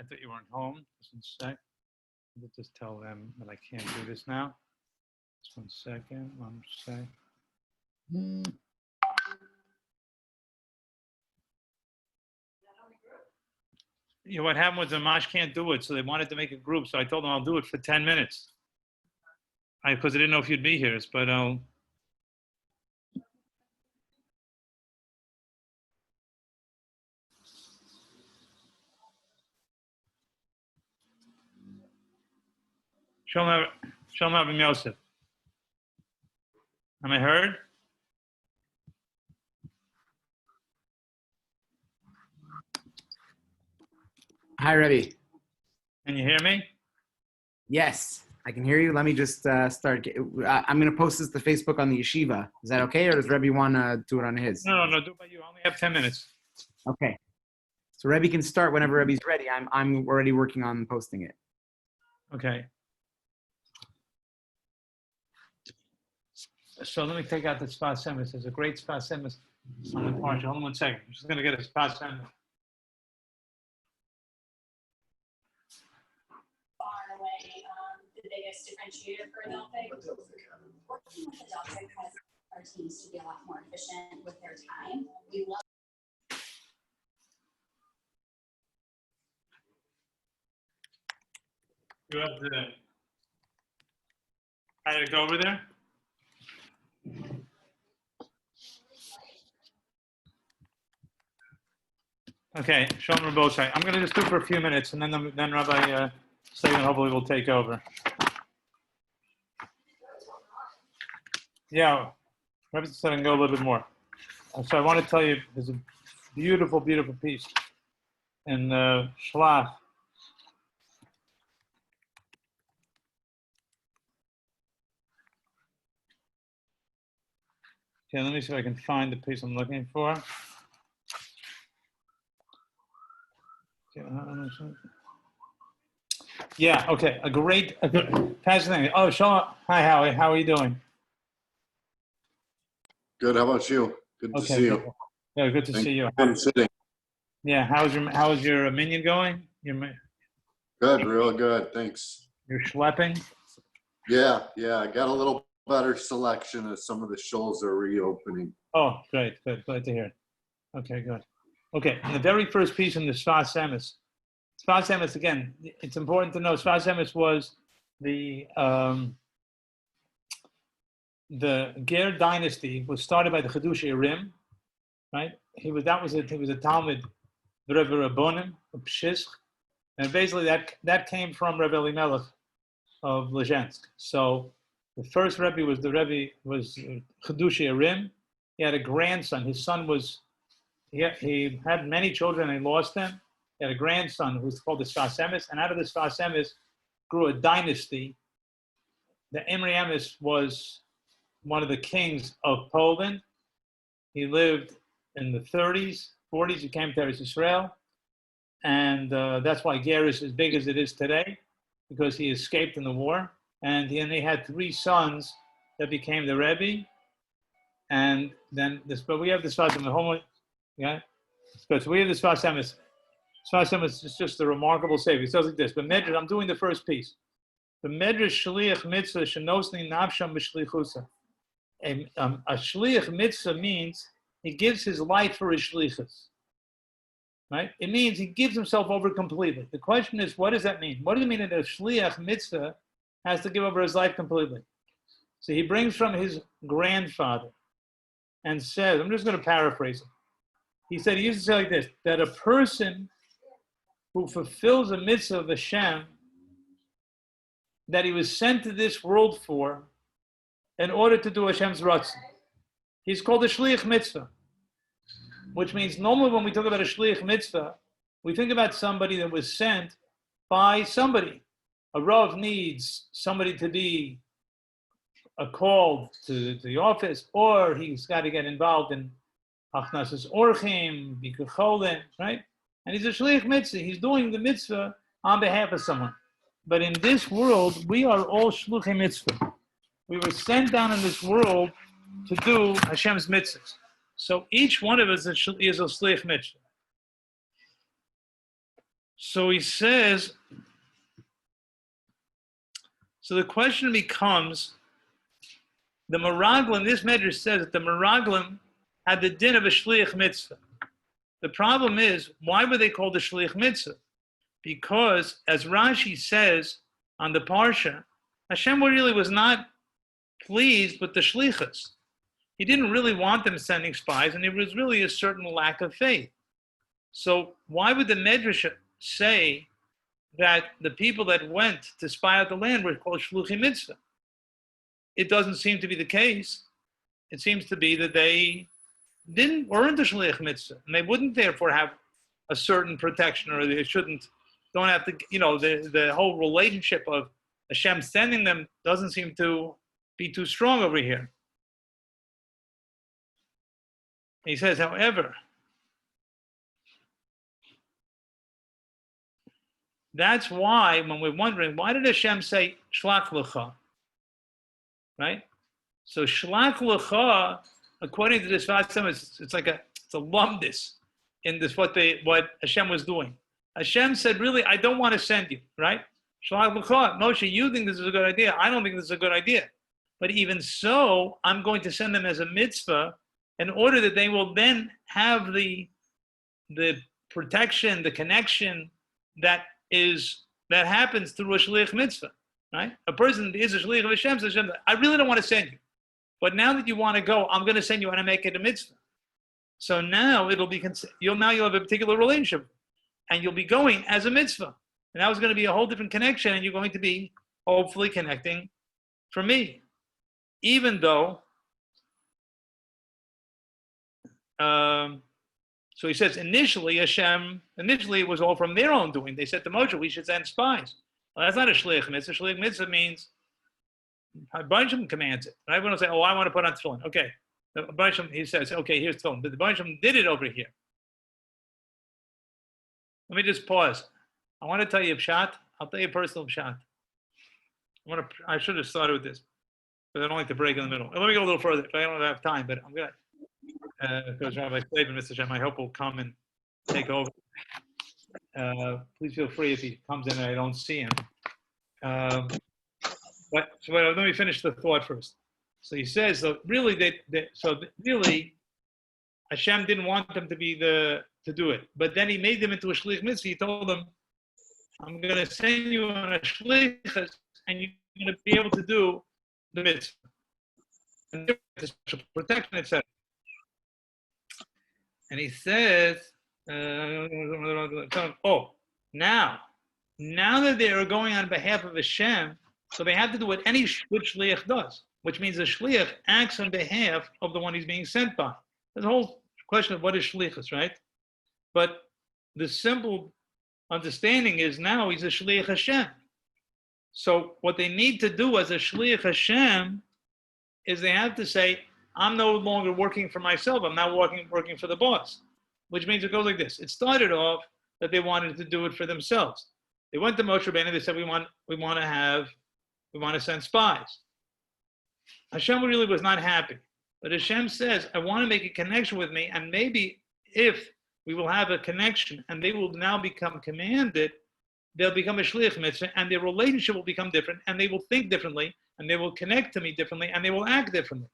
thought you weren't home. Just 1 sec. I'll just tell them that I can't do this now. Just 1 second. 1 sec. You know, what happened was Amash can't do it, so they wanted to make a group. So I told them I'll do it for 10 minutes. Because I didn't know if you'd be here, but Shalom Rabbi Yosef. Am I heard? Hi, Rabbi. Can you hear me? Yes, I can hear you. Let me just start. I'm going to post this to Facebook on the yeshiva. Is that okay, or does Rabbi want to do it on his? No, do it by you. I only have 10 minutes. Okay. So Rabbi can start whenever Rabbi's ready. I'm already working on posting it. Okay. So let me take out the Sfas Emes. There's a great Sfas Emes on the parsha. Hold on 1 second. I'm just going to get a Sfas Emes. Far away, the biggest differentiator for Delphic. Working with the Delphic has our teams to be a lot more efficient with their time. We love. You have to try to go over there. Okay, Shalom Rabbi. I'm going to just do it for a few minutes, and then Rabbi Slavin hopefully will take over. Yeah, Rabbi said I can go a little bit more. So I want to tell you, there's a beautiful, beautiful piece in Shlach. Okay, let me see if I can find the piece I'm looking for. Yeah, okay, a great, fascinating. Oh, Shalom. Hi, Howie. How are you doing? Good. How about you? Good to see you. Yeah, good to see you. Good sitting. Yeah, how's your minion going? Good, real good. Thanks. You're schlepping? Yeah. I got a little better selection as some of the shows are reopening. Oh, great. Glad to hear. Okay, good. Okay, and the very first piece in the Sfas Emes. Sfas Emes, again, it's important to know Sfas Emes was the Ger dynasty was started by the Chedush Rim, right? He was a Talmud Rebbe Rabbonim of Pshish, and basically that came from Rebbe Elimelech of Lezhensk. So the first Rebbe was Chedush Rim. He had a grandson. His son was he had many children and he lost them. He had a grandson who was called the Sfas Emes, and out of the Sfas Emes grew a dynasty. The Imre Emes was one of the kings of Poland. He lived in the 30s, 40s. He came to Eretz Israel, and that's why Ger is as big as it is today, because he escaped in the war. And he had 3 sons that became the Rebbe. And then but we have the Sfas Emes. Yeah, good. So we have the Sfas Emes. Sfas Emes is just a remarkable savior. It says like this: but Medrash, I'm doing the first piece. The Medrash Shliach Mitzvah Shenosni Nafsham B'Shlichusa. A Shliach Mitzvah means he gives his life for his shlichus. Right? It means he gives himself over completely. The question is, what does that mean? What does it mean that a Shliach Mitzvah has to give over his life completely? So he brings from his grandfather and says, I'm just going to paraphrase it. He said, he used to say like this, that a person who fulfills a mitzvah of Hashem that he was sent to this world for in order to do Hashem's ratzon, he's called a shliach mitzvah, which means normally when we talk about a shliach mitzvah, we think about somebody that was sent by somebody. A Rav needs somebody to be called to the office, or he's got to get involved in Achnasas Orchim, Bikucholim, right? And he's a Shliach Mitzvah. He's doing the mitzvah on behalf of someone. But in this world, we are all Shluchei Mitzvah. We were sent down in this world to do Hashem's mitzvahs. So each one of us is a Shliach Mitzvah. So he says, so the question becomes, the Meraglim, this Medrash says that the Meraglim had the din of a Shliach Mitzvah. The problem is, why were they called a Shliach Mitzvah? Because, as Rashi says on the Parsha, Hashem really was not pleased with the Shlichus. He didn't really want them sending spies, and there was really a certain lack of faith. So why would the Medrash say that the people that went to spy out the land were called Shluchim Mitzvah? It doesn't seem to be the case. It seems to be that they weren't a Shliach Mitzvah, and they wouldn't therefore have a certain protection, or they don't have to, the whole relationship of Hashem sending them doesn't seem to be too strong over here. He says, however, that's why when we're wondering, why did Hashem say Shlach Lecha? Right? So Shlach Lecha, according to this Vatsam, it's a lumdis in this what Hashem was doing. Hashem said, really, I don't want to send you, right? Shlach Lecha, Moshe, you think this is a good idea. I don't think this is a good idea. But even so, I'm going to send them as a mitzvah in order that they will then have the protection, the connection that happens through a shliach mitzvah, right? A person is a shliach of Hashem, says, Hashem, I really don't want to send you, but now that you want to go, I'm going to send you and I make it a mitzvah. So now you'll have a particular relationship, and you'll be going as a mitzvah, and that was going to be a whole different connection, and you're going to be hopefully connecting for me, even though. So he says, initially it was all from their own doing. They said to Moshe, we should send spies. Well, that's not a shliach mitzvah. Shliach mitzvah means a bunch of them commands it. And everyone will say, oh, I want to put on tefillin. Okay. A bunch of them, he says, okay, here's tefillin. But the bunch of them did it over here. Let me just pause. I want to tell you a pshat. I'll tell you a personal pshat. I should have started with this, but I don't like to break in the middle. Let me go a little further. I don't have time, but I'm going to. Because Rabbi Slavin, Mr. Shem, I hope will come and take over. Please feel free if he comes in and I don't see him. But let me finish the thought first. So he says, so really, Hashem didn't want them to do it, but then he made them into a shlich mitzvah. He told them, "I'm going to send you on a shlichus, and you're going to be able to do the mitzvah, and protection, etc." And he says, now that they are going on behalf of Hashem, so they have to do what any good shliach does, which means the shliach acts on behalf of the one he's being sent by. There's a whole question of what is shlichus, right? But the simple understanding is now he's a shliach Hashem. So what they need to do as a shliach Hashem is they have to say, I'm no longer working for myself. I'm now working for the boss, which means it goes like this. It started off that they wanted to do it for themselves. They went to Moshe Rabbeinu. They said, we want to send spies. Hashem really was not happy, but Hashem says, I want to make a connection with me, and maybe if we will have a connection, and they will now become commanded, they'll become a shliach mitzvah, and their relationship will become different, and they will think differently, and they will connect to me differently, and they will act differently.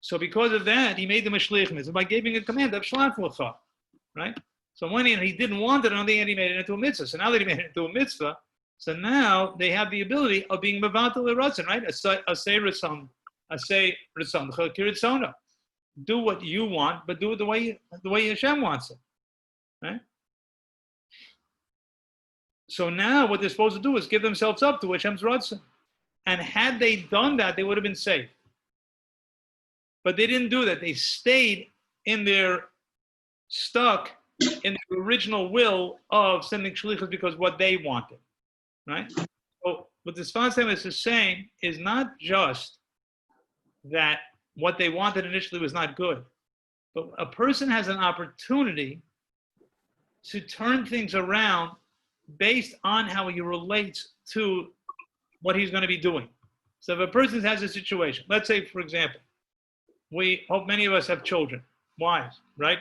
So because of that, he made them a shliach mitzvah by giving a command of shlach lecha, right? So when he didn't want it, on the end he made it into a mitzvah. So now that he made it into a mitzvah, so now they have the ability of being mevatel l'ratzon, right? Asay ritzon, chakiritzona. Do what you want, but do it the way Hashem wants it, right? So now what they're supposed to do is give themselves up to Hashem's ratzon, and had they done that, they would have been saved. But they didn't do that. They stayed stuck in the original will of sending shlichus because what they wanted, right? So what this Sfas Emes is saying is not just that what they wanted initially was not good, but a person has an opportunity to turn things around based on how he relates to what he's going to be doing. So if a person has a situation, let's say, for example, we hope many of us have children, wives, right?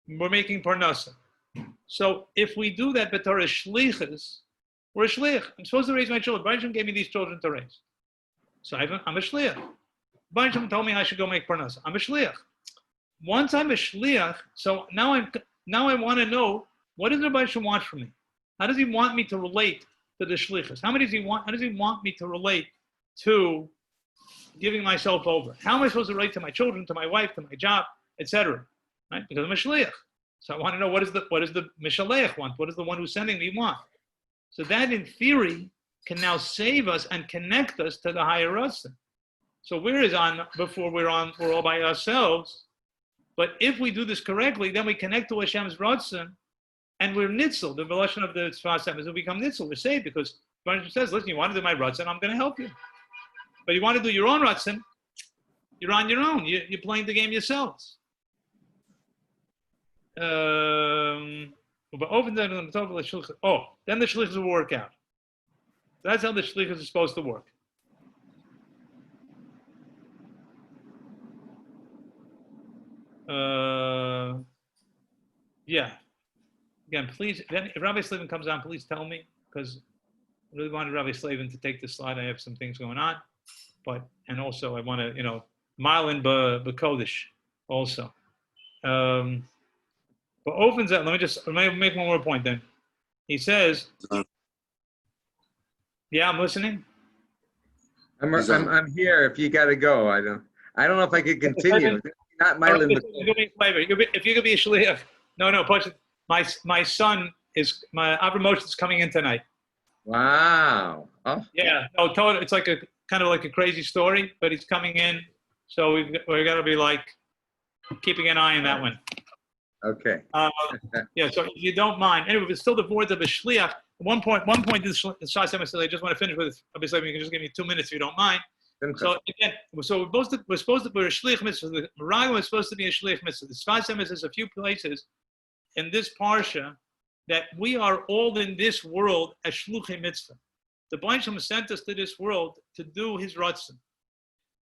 We're making parnasa. So if we do that, but Torah shlichus, we're a shlich. I'm supposed to raise my children. Baruch Hashem gave me these children to raise. So I'm a shlich. Baruch Hashem told me I should go make parnasa. I'm a shlich. Once I'm a shliach, so now I want to know, what does Rabbi Hashem want from me? How does he want me to relate to the shlichus? How does he want me to relate to giving myself over? How am I supposed to relate to my children, to my wife, to my job, etc.? Right? Because I'm a shliach. So I want to know, what does the Mishaleach want? What does the one who's sending me want? So that, in theory, can now save us and connect us to the higher Ratzon. So before we're all by ourselves. But if we do this correctly, then we connect to Hashem's Ratzon, and we're nitzel. The relation of the Tzfas Emes will become nitzel. We're saved because Hashem says, listen, you want to do my Ratzon, I'm going to help you. But you want to do your own Ratzon, you're on your own. You're playing the game yourselves. But then the shlichus will work out. That's how the shlichus is supposed to work. Yeah. Again, please, then if Rabbi Slavin comes on, please tell me, because I really wanted Rabbi Slavin to take this slide. I have some things going on, and also I want to, Marlin B'Kodesh also. But opens that. Let me make one more point. Then he says, "Yeah, I'm listening. I'm here. If you got to go, I don't know if I could continue. Not my limit. If you could be a shliach, no. My son is Avram Moshe is coming in tonight. Wow. Oh. Yeah. No, it's like a kind of like a crazy story, but he's coming in, so we're gonna be like keeping an eye on that one. Okay. Yeah, so if you don't mind. Anyway, it's still the words of a shliach. At one point, the Shas says, I just want to finish with this. Obviously, you can just give me 2 minutes if you don't mind. So again, we're supposed to be a shliach mitzvah. The Meraglim is supposed to be a shliach mitzvah. The Shas says a few places in this parsha that we are all in this world as shluchim mitzvah. The Baruch Hashem sent us to this world to do His ratzon.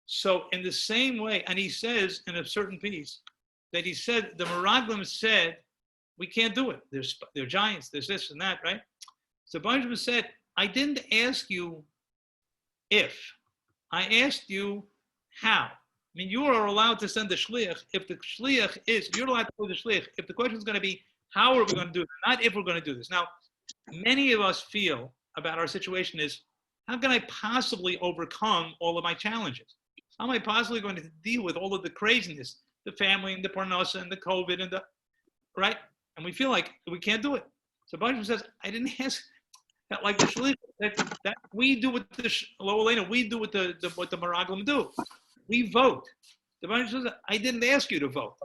So in the same way, and he says in a certain piece, that he said, the Meraglim said, we can't do it. They're giants, there's this and that, right? So Baruch said, I didn't ask you if. I asked you how. I mean, you are allowed to send the shliach if the shliach you're allowed to do the shliach if the question is going to be, how are we going to do it? Not if we're going to do this. Now, many of us feel about our situation is, how can I possibly overcome all of my challenges? How am I possibly going to deal with all of the craziness? The family and the parnasa and the COVID and right? And we feel like we can't do it. So Baruch says, I didn't ask that like the shliach, that we do what we do what the Meraglim do. We vote. The Baruch says, I didn't ask you to vote.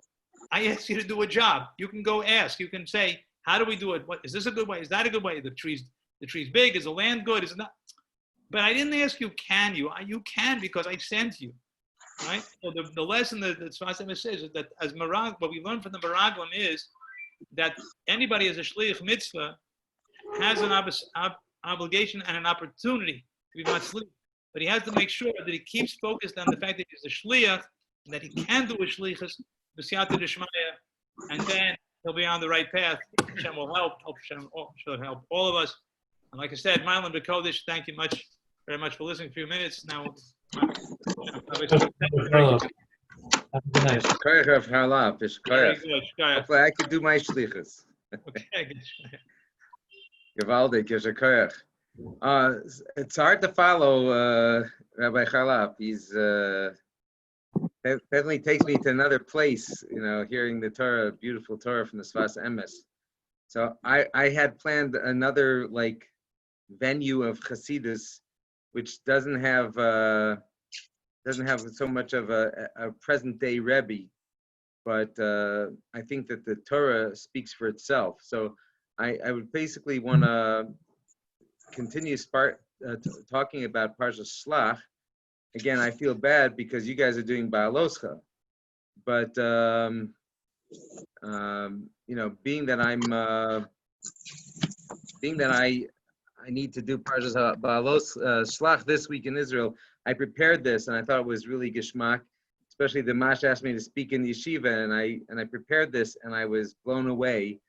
I asked you to do a job. You can go ask. You can say, how do we do it? What is this a good way? Is that a good way? The tree's big. Is the land good? Is it not? But I didn't ask you, can you? You can because I sent you. Right? So the lesson that Tzfas Emes says is that as Meraglim, what we learn from the Meraglim is that anybody as a shliach mitzvah has an obligation and an opportunity to be matzliach, but he has to make sure that he keeps focused on the fact that he's a shliach and that he can do a shlichus b'siyata d'shmaya, and then he'll be on the right path. Hashem will help. Hashem should help all of us. And like I said, Marlon B'Kodesh, thank you very much for listening. A few minutes now. Have a good night. Hopefully I could do my shlichus. Gewaldig, yesher koyach. It's hard to follow Rabbi Charlop. He's definitely takes me to another place, hearing the Torah, beautiful Torah from the Tzfas Emes. So I had planned another venue of Chassidus, which doesn't have so much of a present day Rebbe, but I think that the Torah speaks for itself. So I would basically want to continue talking about Parshas Shlach. Again, I feel bad because you guys are doing Baaloscha, but being that I need to do Parshas Shlach this week in Israel, I prepared this and I thought it was really geschmack. Especially the Mash asked me to speak in the yeshiva, and I prepared this and I was blown away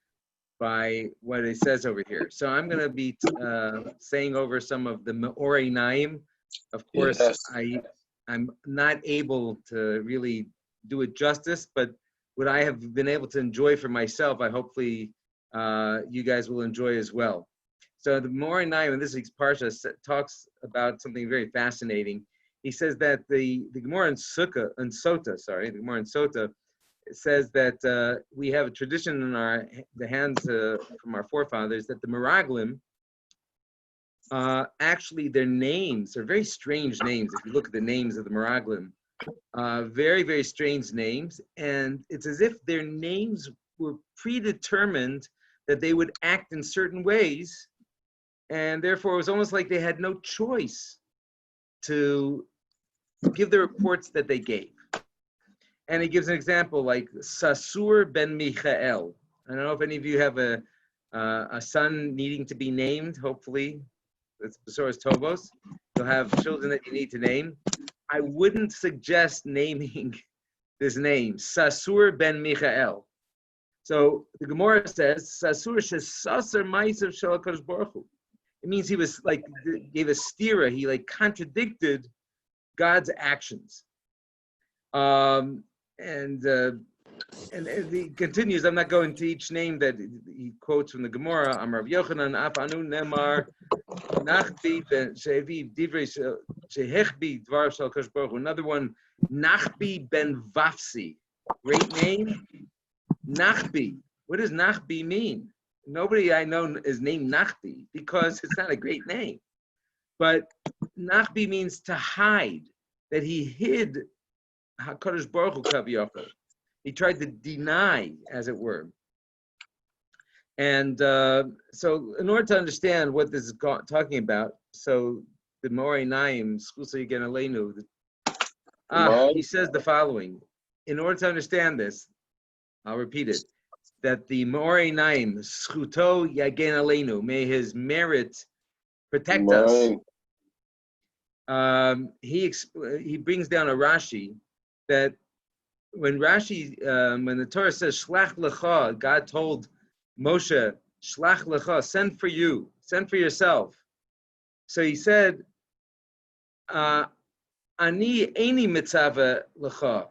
by what it says over here. So I'm going to be saying over some of the Me'orei Naim. Of course, Yes. I'm not able to really do it justice, but what I have been able to enjoy for myself, I hopefully you guys will enjoy as well. So the Me'orei Naim in this week's Parsha talks about something very fascinating. He says that the Gemara in Sota, the Gemara in Sota, says that we have a tradition in the hands from our forefathers that the Meraglim, actually their names are very strange names. If you look at the names of the Meraglim, very, very strange names. And it's as if their names were predetermined that they would act in certain ways. And therefore, it was almost like they had no choice to give the reports that they gave. And he gives an example like Sasur ben Michael. I don't know if any of you have a son needing to be named. Hopefully, that's Besoros Tovos. You'll have children that you need to name. I wouldn't suggest naming this name, Sasur ben Michael. So the Gemara says, Sasur shesasar ma'asav shel HaKadosh Baruch Hu. It means he was like, gave a stira, he like contradicted God's actions. And he continues, I'm not going to each name that he quotes from the Gemara. Amar Rav Yochanan, Af anu nemar, Nachbi ben Shevi divrei shehechbi dvar shel HaKadosh Baruch Hu. Another one, Nachbi ben Vafsi. Great name. Nachbi. What does Nachbi mean? Nobody I know is named Nachbi because it's not a great name. But Nachbi means to hide, that he hid HaKadosh Baruch Hu Kaviyachol. He tried to deny, as it were. And so in order to understand what this is talking about, so the Me'orei Naim, Schusa Yigen Aleinu, he says the following. In order to understand this, I'll repeat it, that the Me'orei Naim, Schuto Yagen Aleinu, may his merit protect us. He brings down a Rashi that when the Torah says Shlach Lecha, God told Moshe, Shlach Lecha, send for you, send for yourself. So he said, Ani Eini Mitzava Lecha.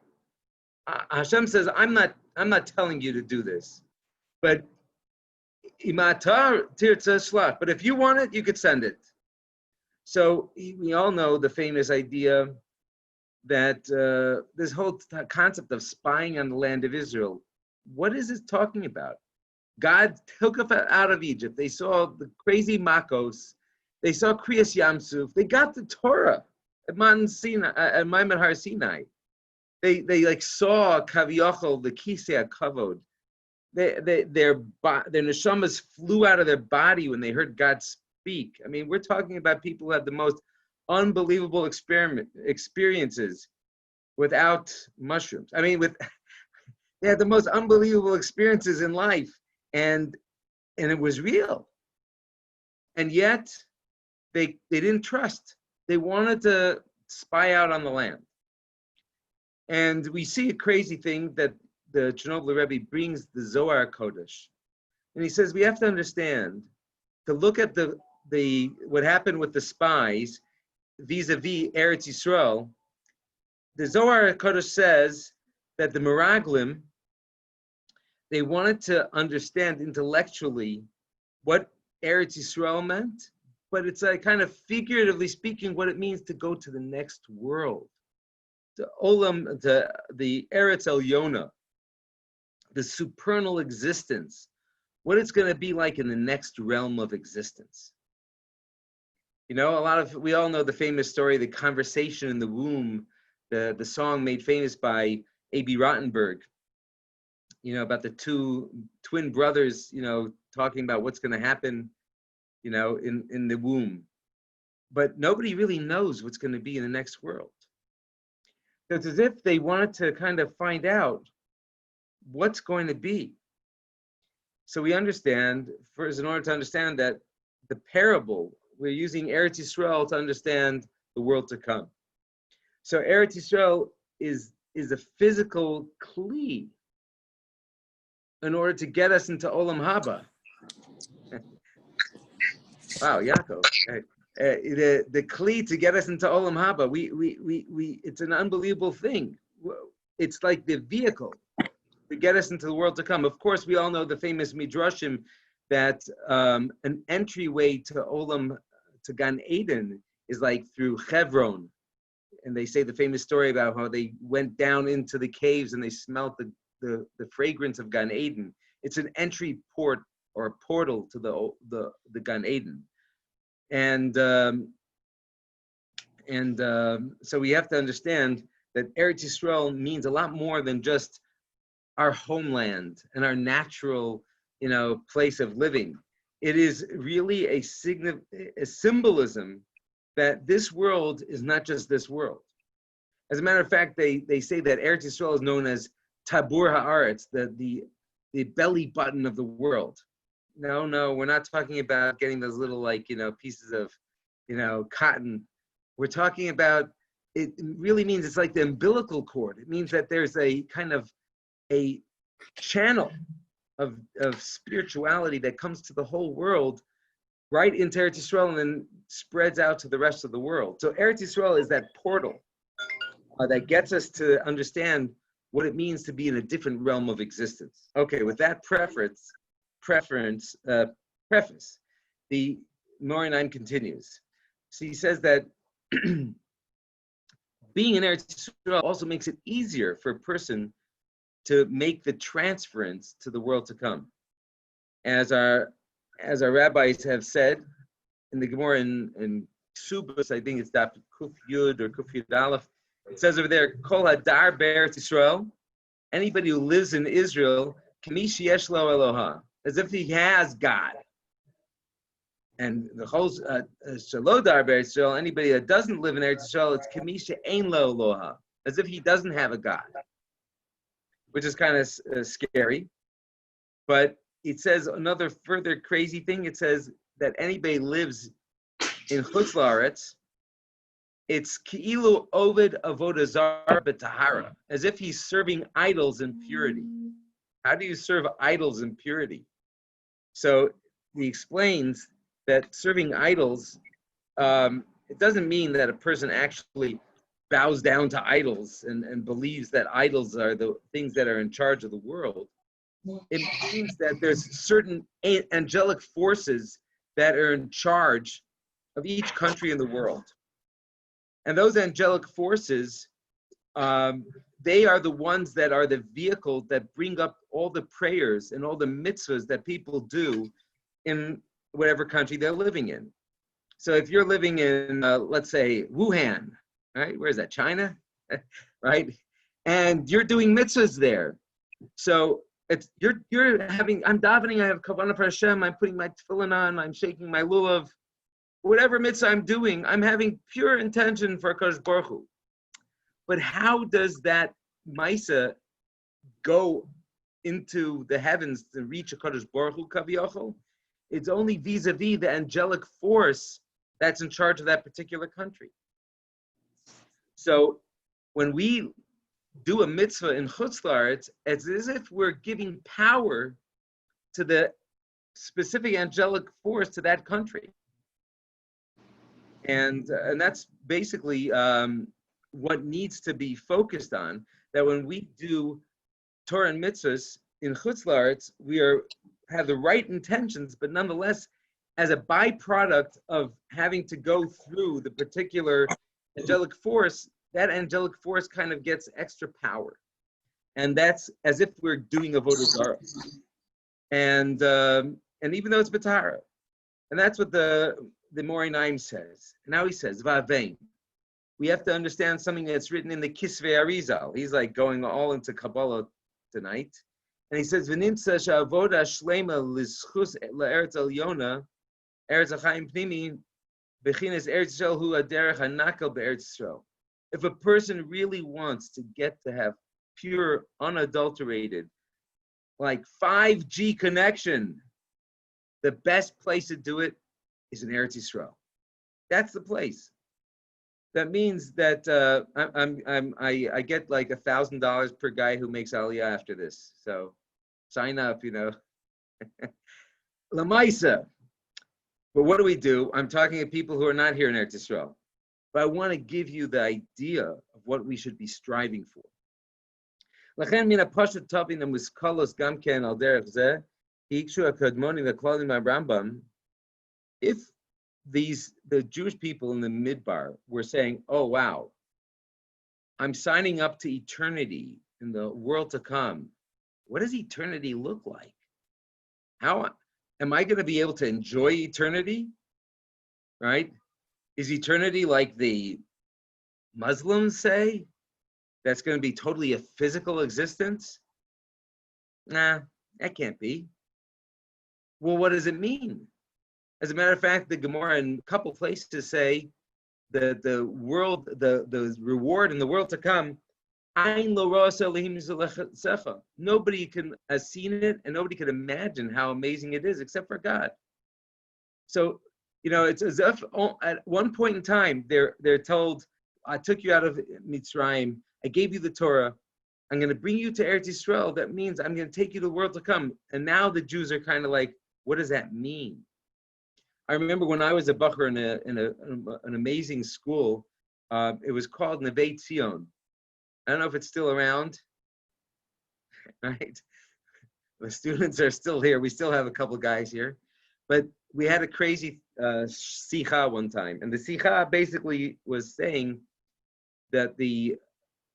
Hashem says, I'm not telling you to do this, but Imatar Tirtza Shlach. But if you want it, you could send it. So we all know the famous idea that this whole concept of spying on the land of Israel, what is it talking about? God took us out of Egypt. They saw the crazy Makos. They saw Kriyas Yamsuf. They got the Torah at Mount Har Sinai. They like saw Kaviyachol, the Kisei HaKavod. Their neshamas flew out of their body when they heard God speak. I mean, we're talking about people who had the most unbelievable experiences without mushrooms. I mean, they had the most unbelievable experiences in life, and it was real. And yet, they didn't trust. They wanted to spy out on the land. And we see a crazy thing that the Charlop Rebbe brings the Zohar Kodesh, and he says we have to understand to look at the what happened with the spies vis-a-vis Eretz Yisrael. The Zohar Kodesh says that the Meraglim, they wanted to understand intellectually what Eretz Yisrael meant, but it's like kind of figuratively speaking what it means to go to the next world, to Olam, to the Eretz Elyona, the supernal existence, what it's going to be like in the next realm of existence. You know, we all know the famous story, the conversation in the womb, the song made famous by A.B. Rottenberg, you know, about the two twin brothers, you know, talking about what's going to happen, you know, in the womb. But nobody really knows what's going to be in the next world. So it's as if they wanted to kind of find out what's going to be. So we understand, first, in order to understand that the parable, we're using Eretz Yisrael to understand the world to come. So Eretz Yisrael is a physical kli in order to get us into Olam Haba. Wow, Yaakov. The kli to get us into Olam Haba, it's an unbelievable thing. It's like the vehicle to get us into the world to come. Of course, we all know the famous midrashim that an entryway to Olam, to Gan Eden, is like through Hebron. And they say the famous story about how they went down into the caves and they smelled the fragrance of Gan Eden. It's an entry port or a portal to the Gan Eden. And so we have to understand that Eretz Yisrael means a lot more than just our homeland and our natural, place of living. It is really a symbolism that this world is not just this world. As a matter of fact, they say that Eretz Yisrael is known as Tabur Haaretz, the belly button of the world. No, we're not talking about getting those little pieces of, cotton. We're talking about, it really means it's like the umbilical cord. It means that there's a kind of a channel of spirituality that comes to the whole world, right into Eretz Yisrael, and then spreads out to the rest of the world. So Eretz Yisrael is that portal that gets us to understand what it means to be in a different realm of existence. Okay, with that preface, the Morainaim continues. So he says that being in Eretz Yisrael also makes it easier for a person to make the transference to the world to come. As our rabbis have said in the Gemara in Subas, I think it's Daf Kuf Yud or Kuf Yud Aleph, it says over there, Kol Hadar Be'eretz Yisrael, anybody who lives in Israel, Kamish Yesh Lo Eloha, as if he has God. And the whole Shalodar Be'eretz Yisrael, anybody that doesn't live in Eretz Yisrael, it's Kamish Ein Lo Eloha, as if he doesn't have a God, which is kind of scary. But it says another further crazy thing. It says that anybody lives in Chutz La'aretz, it's Ki'ilu Oved Avodah Zar B'Tahara, as if he's serving idols in purity. How do you serve idols in purity? So he explains that serving idols, it doesn't mean that a person actually bows down to idols and believes that idols are the things that are in charge of the world. It means that there's certain angelic forces that are in charge of each country in the world. And those angelic forces, they are the ones that are the vehicle that bring up all the prayers and all the mitzvahs that people do in whatever country they're living in. So if you're living in, let's say, Wuhan, right? Where is that? China, right? And you're doing mitzvahs there. So it's you're having. I'm davening. I have kavanah for Hashem. I'm putting my tefillin on. I'm shaking my lulav. Whatever mitzvah I'm doing, I'm having pure intention for Kadosh Baruch Hu. But how does that Maisa go into the heavens to reach a Kadosh Baruch Hu Kaviyachol? It's only vis-a-vis the angelic force that's in charge of that particular country. So when we do a mitzvah in Chutz La'aretz, it's as if we're giving power to the specific angelic force to that country. And that's basically what needs to be focused on, that when we do Torah and mitzvahs in Chutz La'aretz, we have the right intentions, but nonetheless, as a byproduct of having to go through the particular angelic force, that angelic force kind of gets extra power. And that's as if we're doing Avodah Zarah. And even though it's B'tahara. And that's what the Morainaim says. Now he says, Va'vein. We have to understand something that's written in the Kisvei Arizal. He's like going all into Kabbalah tonight. And he says, V'nimtza sha'avoda shlema l'schus la'eretz Elyona, Eretz HaChaim Pnimi, b'chinas Eretz Yisrael hu haderech hanakel be'eretz Yisrael. If a person really wants to get to have pure, unadulterated, like 5G connection, the best place to do it is in Eretz Yisrael. That's the place. That means that I get like $1,000 per guy who makes Aliyah after this. So sign up, Lamaisa. But what do? I'm talking to people who are not here in Eretz Yisrael. But I want to give you the idea of what we should be striving for. Lachen mina pashat tavin muskalos gamken al derech zeh hikshu akadmoni v'klalim Rambam. If the Jewish people in the Midbar were saying, "Oh wow, I'm signing up to eternity in the world to come," what does eternity look like? How am I going to be able to enjoy eternity? Right? Is eternity like the Muslims say? That's going to be totally a physical existence? Nah, that can't be. Well, what does it mean? As a matter of fact, the Gemara in a couple places say that the reward in the world to come, nobody has seen it and nobody can imagine how amazing it is except for God. So, it's as if at one point in time they're told, I took you out of Mitzrayim, I gave you the Torah, I'm going to bring you to Eretz Yisrael. That means I'm going to take you to the world to come. And now the Jews are kind of like, what does that mean? I remember when I was a bacher in an amazing school, it was called Neve Tzion. I don't know if it's still around, right? The students are still here. We still have a couple guys here. But we had a crazy sikha one time. And the sikha basically was saying that the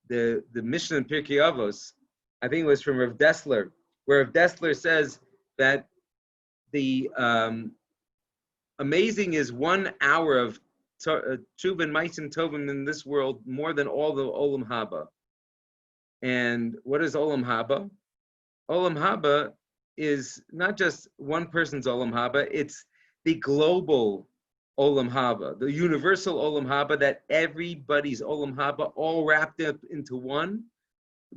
Mishnah in Pirkei Avos, I think it was from Rav Dessler, where Rav Dessler says that the amazing is 1 hour of tshuva and maisim tovim in this world more than all the olam haba. And what is olam haba? Olam haba is not just one person's olam haba, it's the global olam haba, the universal olam haba, that everybody's olam haba all wrapped up into one.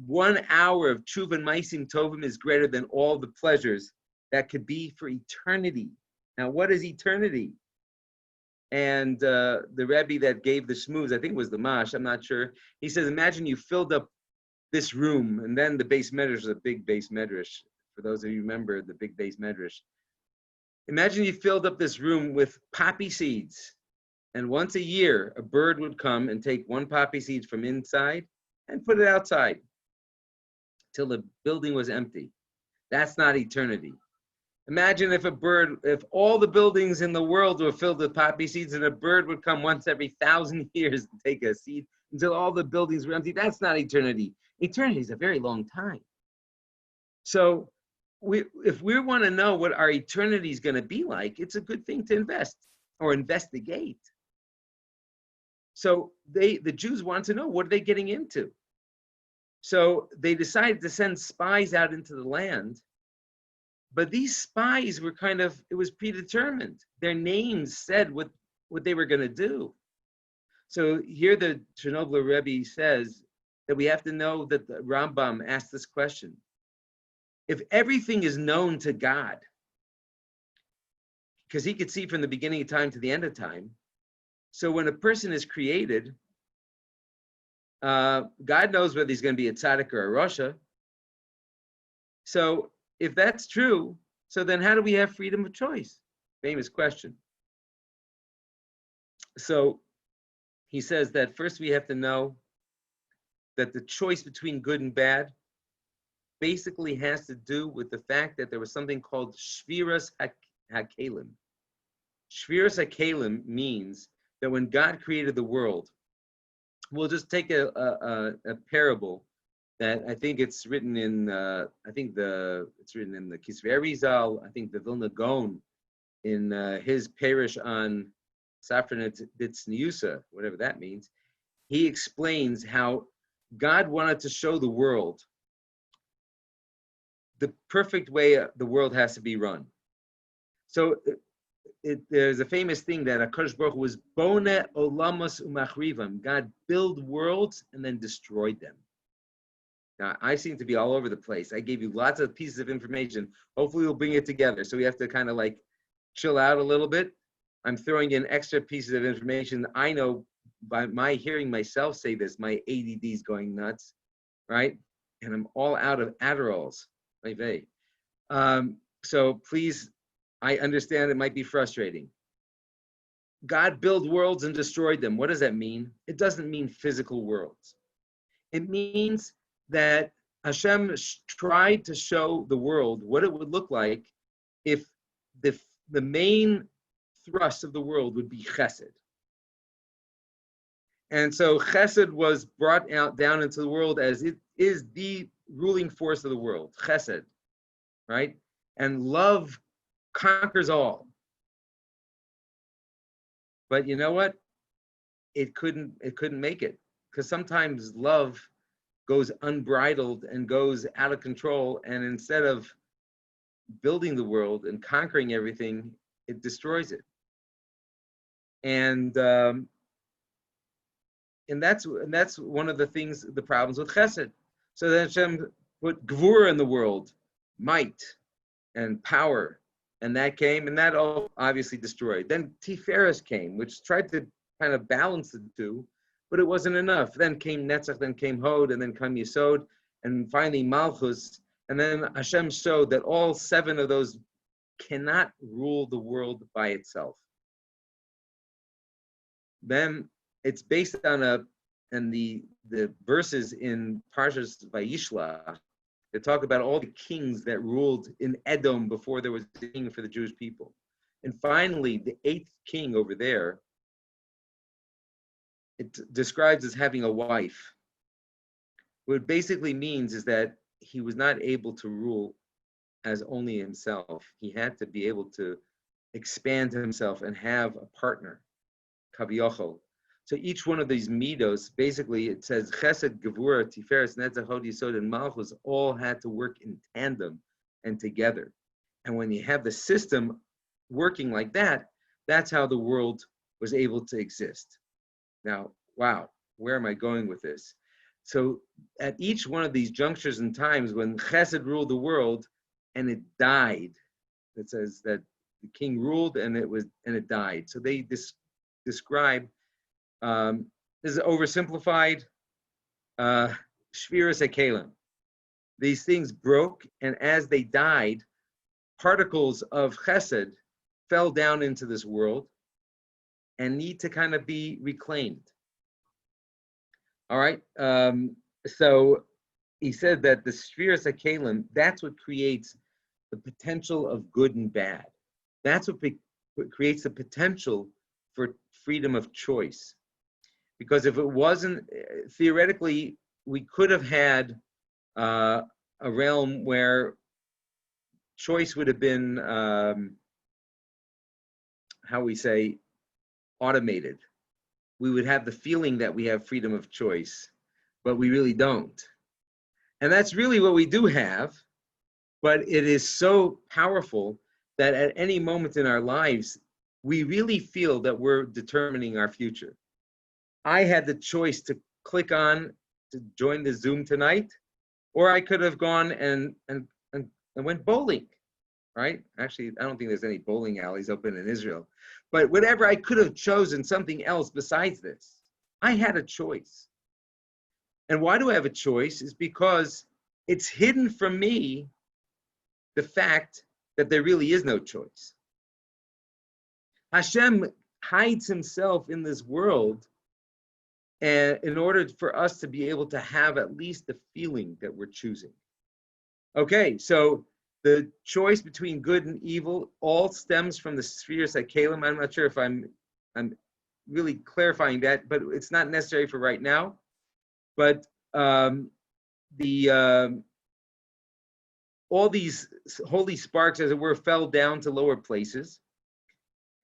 1 hour of tshuva and maisim tovim is greater than all the pleasures that could be for eternity. Now, what is eternity? And the Rebbe that gave the shmooze, I think it was the Mash, I'm not sure. He says, imagine you filled up this room, and then the base medrash is a big base medrash. For those of you who remember the big base medrash. Imagine you filled up this room with poppy seeds, and once a year, a bird would come and take one poppy seed from inside and put it outside till the building was empty. That's not eternity. Imagine if all the buildings in the world were filled with poppy seeds and a bird would come once every 1,000 years and take a seed until all the buildings were empty. That's not eternity. Eternity is a very long time. So if we want to know what our eternity is going to be like, it's a good thing to invest or investigate. So the Jews want to know, what are they getting into? So they decided to send spies out into the land. But these spies were it was predetermined. Their names said what they were going to do. So here the Chernobyl Rebbe says that we have to know that the Rambam asked this question. If everything is known to God, because he could see from the beginning of time to the end of time, so when a person is created, God knows whether he's going to be a tzaddik or a rasha. So if that's true, so then how do we have freedom of choice? Famous question. So he says that first we have to know that the choice between good and bad basically has to do with the fact that there was something called Shviras HaKelim. Shviras HaKelim means that when God created the world, we'll just take a parable that I think it's written in, it's written in the Kisvei Arizal, I think the Vilna Gaon, in his parish on Safran Ditzniusa, whatever that means. He explains how God wanted to show the world the perfect way the world has to be run. So there's a famous thing that HaKadosh Baruch Hu was Bona Olamos Umachrivam. God built worlds and then destroyed them. Now, I seem to be all over the place. I gave you lots of pieces of information. Hopefully we'll bring it together. So we have to kind of like chill out a little bit. I'm throwing in extra pieces of information. I know by my hearing myself say this, my ADD is going nuts, right? And I'm all out of Adderalls. So please I understand it might be frustrating. God built worlds and destroyed them. What does that mean? It doesn't mean physical worlds. It means that Hashem tried to show the world what it would look like if the main thrust of the world would be chesed. And so chesed was brought out down into the world as it is the ruling force of the world, chesed, right? And love conquers all. But you know what? It couldn't make it, because sometimes love goes unbridled and goes out of control, and instead of building the world and conquering everything, it destroys it. And that's one of the things, the problems with chesed. So then Hashem put gvura in the world, might and power, and that came, and that all obviously destroyed. Then Tiferes came, which tried to kind of balance the two, but it wasn't enough. Then came Netzach, then came Hod, and then came Yesod, and finally Malchus. And then Hashem showed that all 7 of those cannot rule the world by itself. Then it's based on the verses in Parshas Vayishlach that talk about all the kings that ruled in Edom before there was a king for the Jewish people. And finally, the 8th king over there, it describes as having a wife. What it basically means is that he was not able to rule as only himself. He had to be able to expand himself and have a partner, Kaviochel. So each one of these midos, basically it says Chesed, Gevura, Tiferes, Netzach, Hod, Yesod, and Malchus all had to work in tandem and together. And when you have the system working like that, that's how the world was able to exist. Now, wow, where am I going with this? So at each one of these junctures and times when Chesed ruled the world and it died, it says that the king ruled and it died. So they describe, this is oversimplified, Shviras HaKelim. These things broke, and as they died, particles of Chesed fell down into this world and need to kind of be reclaimed. All right, so he said that the Shviras HaKelim, that's what creates the potential of good and bad. That's what creates the potential for freedom of choice. Because if it wasn't, theoretically, we could have had a realm where choice would have been, how we say, automated. We would have the feeling that we have freedom of choice, but we really don't. And that's really what we do have, but it is so powerful that at any moment in our lives, we really feel that we're determining our future. I had the choice to click on to join the Zoom tonight, or I could have gone and went bowling, right? Actually, I don't think there's any bowling alleys open in Israel, but whatever, I could have chosen something else besides this. I had a choice. And why do I have a choice? Is because it's hidden from me the fact that there really is no choice. Hashem hides himself in this world and in order for us to be able to have at least the feeling that we're choosing. Okay, so the choice between good and evil all stems from the Shviras HaKelim. I'm not sure if I'm really clarifying that, but it's not necessary for right now. But all these holy sparks, as it were, fell down to lower places,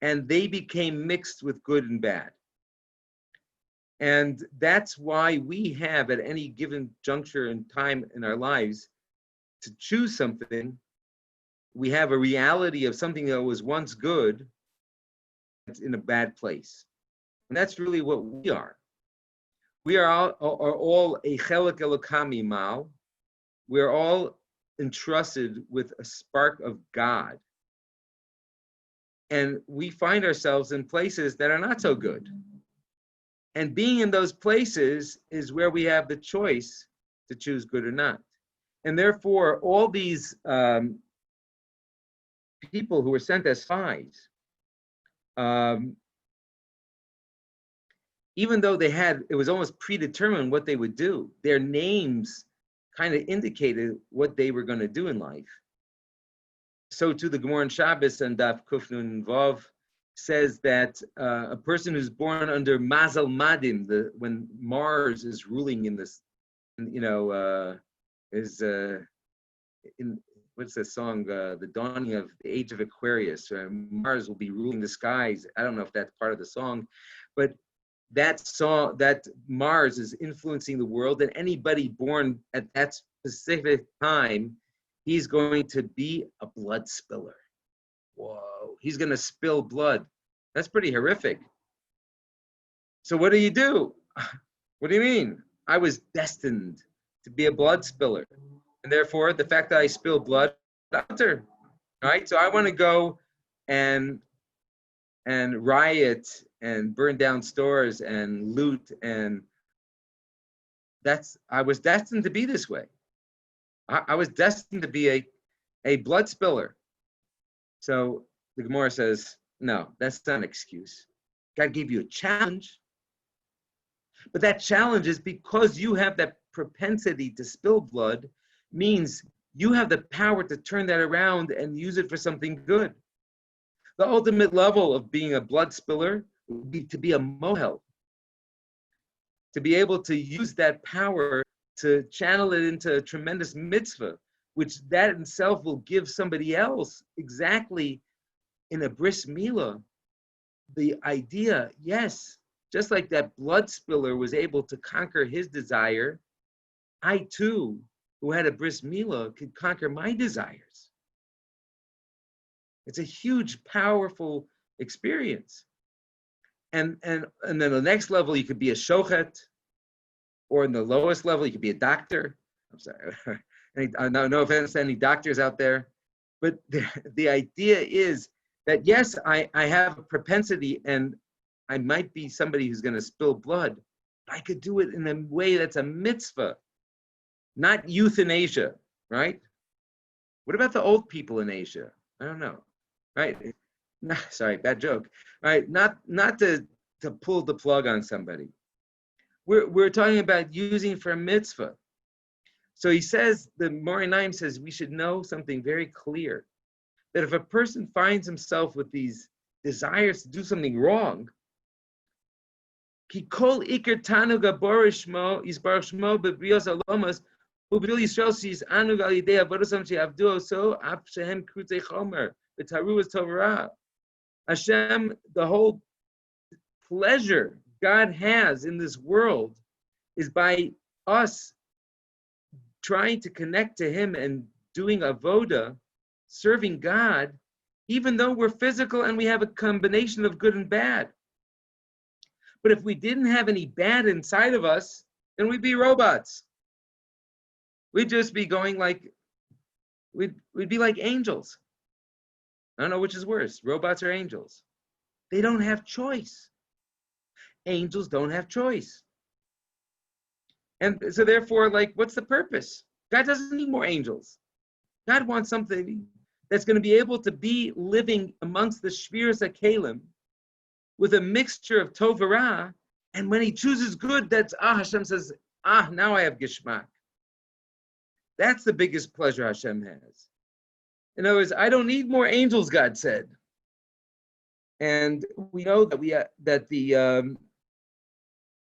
and they became mixed with good and bad. And that's why we have, at any given juncture in time in our lives, to choose something. We have a reality of something that was once good that's in a bad place. And that's really what we are. We are all a chelik elokami mal. We're all entrusted with a spark of God. And we find ourselves in places that are not so good. And being in those places is where we have the choice to choose good or not. And therefore, all these people who were sent as spies, even though it was almost predetermined what they would do, their names kind of indicated what they were going to do in life. So too the Gemara in Shabbos and Daf Kuf Nun Vav says that a person who's born under Mazal Madim, when Mars is ruling in this, in what's the song? The dawning of the age of Aquarius. Mars will be ruling the skies. I don't know if that's part of the song, but that Mars is influencing the world, and anybody born at that specific time, he's going to be a blood spiller. Whoa, he's going to spill blood. That's pretty horrific. So what do? What do you mean? I was destined to be a blood spiller. And therefore, the fact that I spill blood, right? So I want to go and riot and burn down stores and loot, and I was destined to be this way. I was destined to be a blood spiller. So the Gemara says, no, that's not an excuse. God gave you a challenge. But that challenge is because you have that propensity to spill blood, means you have the power to turn that around and use it for something good. The ultimate level of being a blood spiller would be to be a mohel, to be able to use that power to channel it into a tremendous mitzvah, which that itself will give somebody else exactly in a bris milah the idea, yes, just like that blood spiller was able to conquer his desire, I too, who had a bris milah, could conquer my desires. It's a huge, powerful experience. And then the next level, you could be a shochet, or in the lowest level, you could be a doctor. I'm sorry, no offense to any doctors out there, but the idea is that yes, I have a propensity, and I might be somebody who's going to spill blood. I could do it in a way that's a mitzvah, not euthanasia, right? What about the old people in Asia? I don't know, right? No, sorry, bad joke. Right? Not to pull the plug on somebody. We're talking about using for a mitzvah. So he says, the Mori Naim says, we should know something very clear, that if a person finds himself with these desires to do something wrong, Kikol Iker Tanuga Borishmo is Barishmo Bebrios Alomas, Ubil Yisrael sees Anug Al Yidei Avodosam Sheavdu so Af Shehem Krutei Chomer, the Taru is Torah. Hashem, the whole pleasure God has in this world is by us trying to connect to Him and doing avoda, serving God, even though we're physical and we have a combination of good and bad. But if we didn't have any bad inside of us, then we'd be robots. We'd just be going like, we'd be like angels. I don't know which is worse, robots or angels. They don't have choice. Angels don't have choice. And so therefore, like, what's the purpose? God doesn't need more angels. God wants something that's going to be able to be living amongst the Shviras HaKelim with a mixture of Tov and Ra, and when He chooses good, that's, Hashem says, now I have Gishmak. That's the biggest pleasure Hashem has. In other words, I don't need more angels, God said. And we know that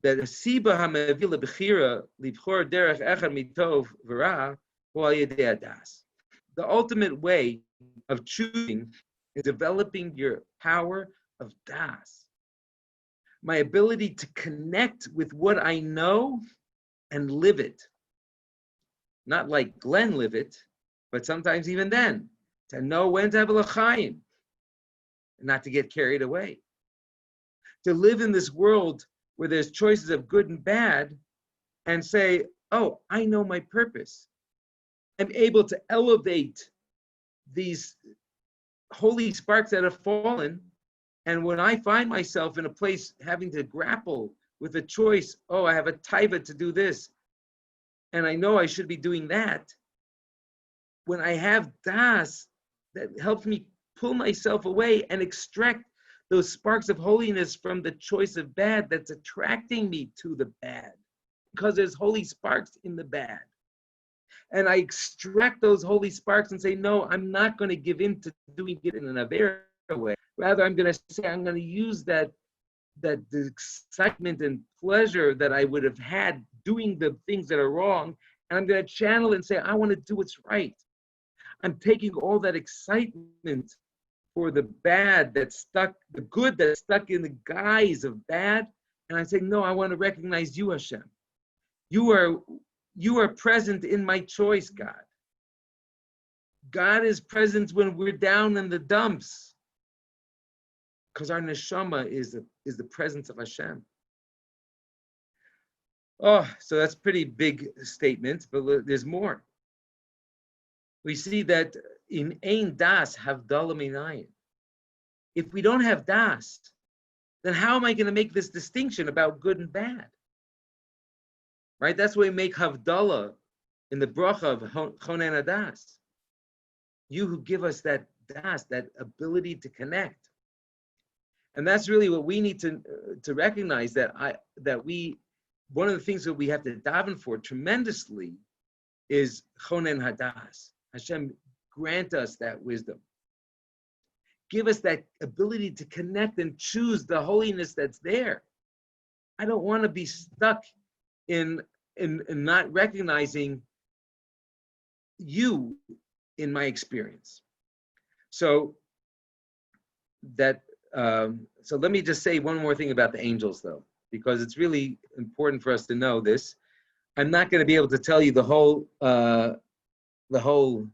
that Siba HaMevi LeBechira Libchor Derech Echad Mitov V'Ra Hu Al Yedei Adas. The ultimate way of choosing is developing your power of das. My ability to connect with what I know and live it. Not like Glenn live it, but sometimes even then, to know when to have a l'chaim, and not to get carried away. To live in this world where there's choices of good and bad, and say, oh, I know my purpose. I'm able to elevate these holy sparks that have fallen, and when I find myself in a place having to grapple with a choice, oh, I have a taiva to do this, and I know I should be doing that, when I have das that helps me pull myself away and extract those sparks of holiness from the choice of bad that's attracting me to the bad, because there's holy sparks in the bad. And I extract those holy sparks and say, no, I'm not going to give in to doing it in an Avera way. Rather, I'm going to say, I'm going to use that the excitement and pleasure that I would have had doing the things that are wrong, and I'm going to channel it and say, I want to do what's right. I'm taking all that excitement for the bad that's stuck, the good that's stuck in the guise of bad, and I say, no, I want to recognize you, Hashem. You are present in my choice, God. God is present when we're down in the dumps, because our neshama is the presence of Hashem. Oh, so that's pretty big statement, but there's more. We see that in Ein Das Havdalah Minayin. If we don't have Das, then how am I going to make this distinction about good and bad? Right? That's why we make Havdalah in the bracha of Chonen Hadas. You who give us that Das, that ability to connect. And that's really what we need to recognize, one of the things that we have to daven for tremendously is Chonen Hadas. Hashem, grant us that wisdom. Give us that ability to connect and choose the holiness that's there. I don't want to be stuck in not recognizing you in my experience. So let me just say one more thing about the angels, though, because it's really important for us to know this. I'm not going to be able to tell you the whole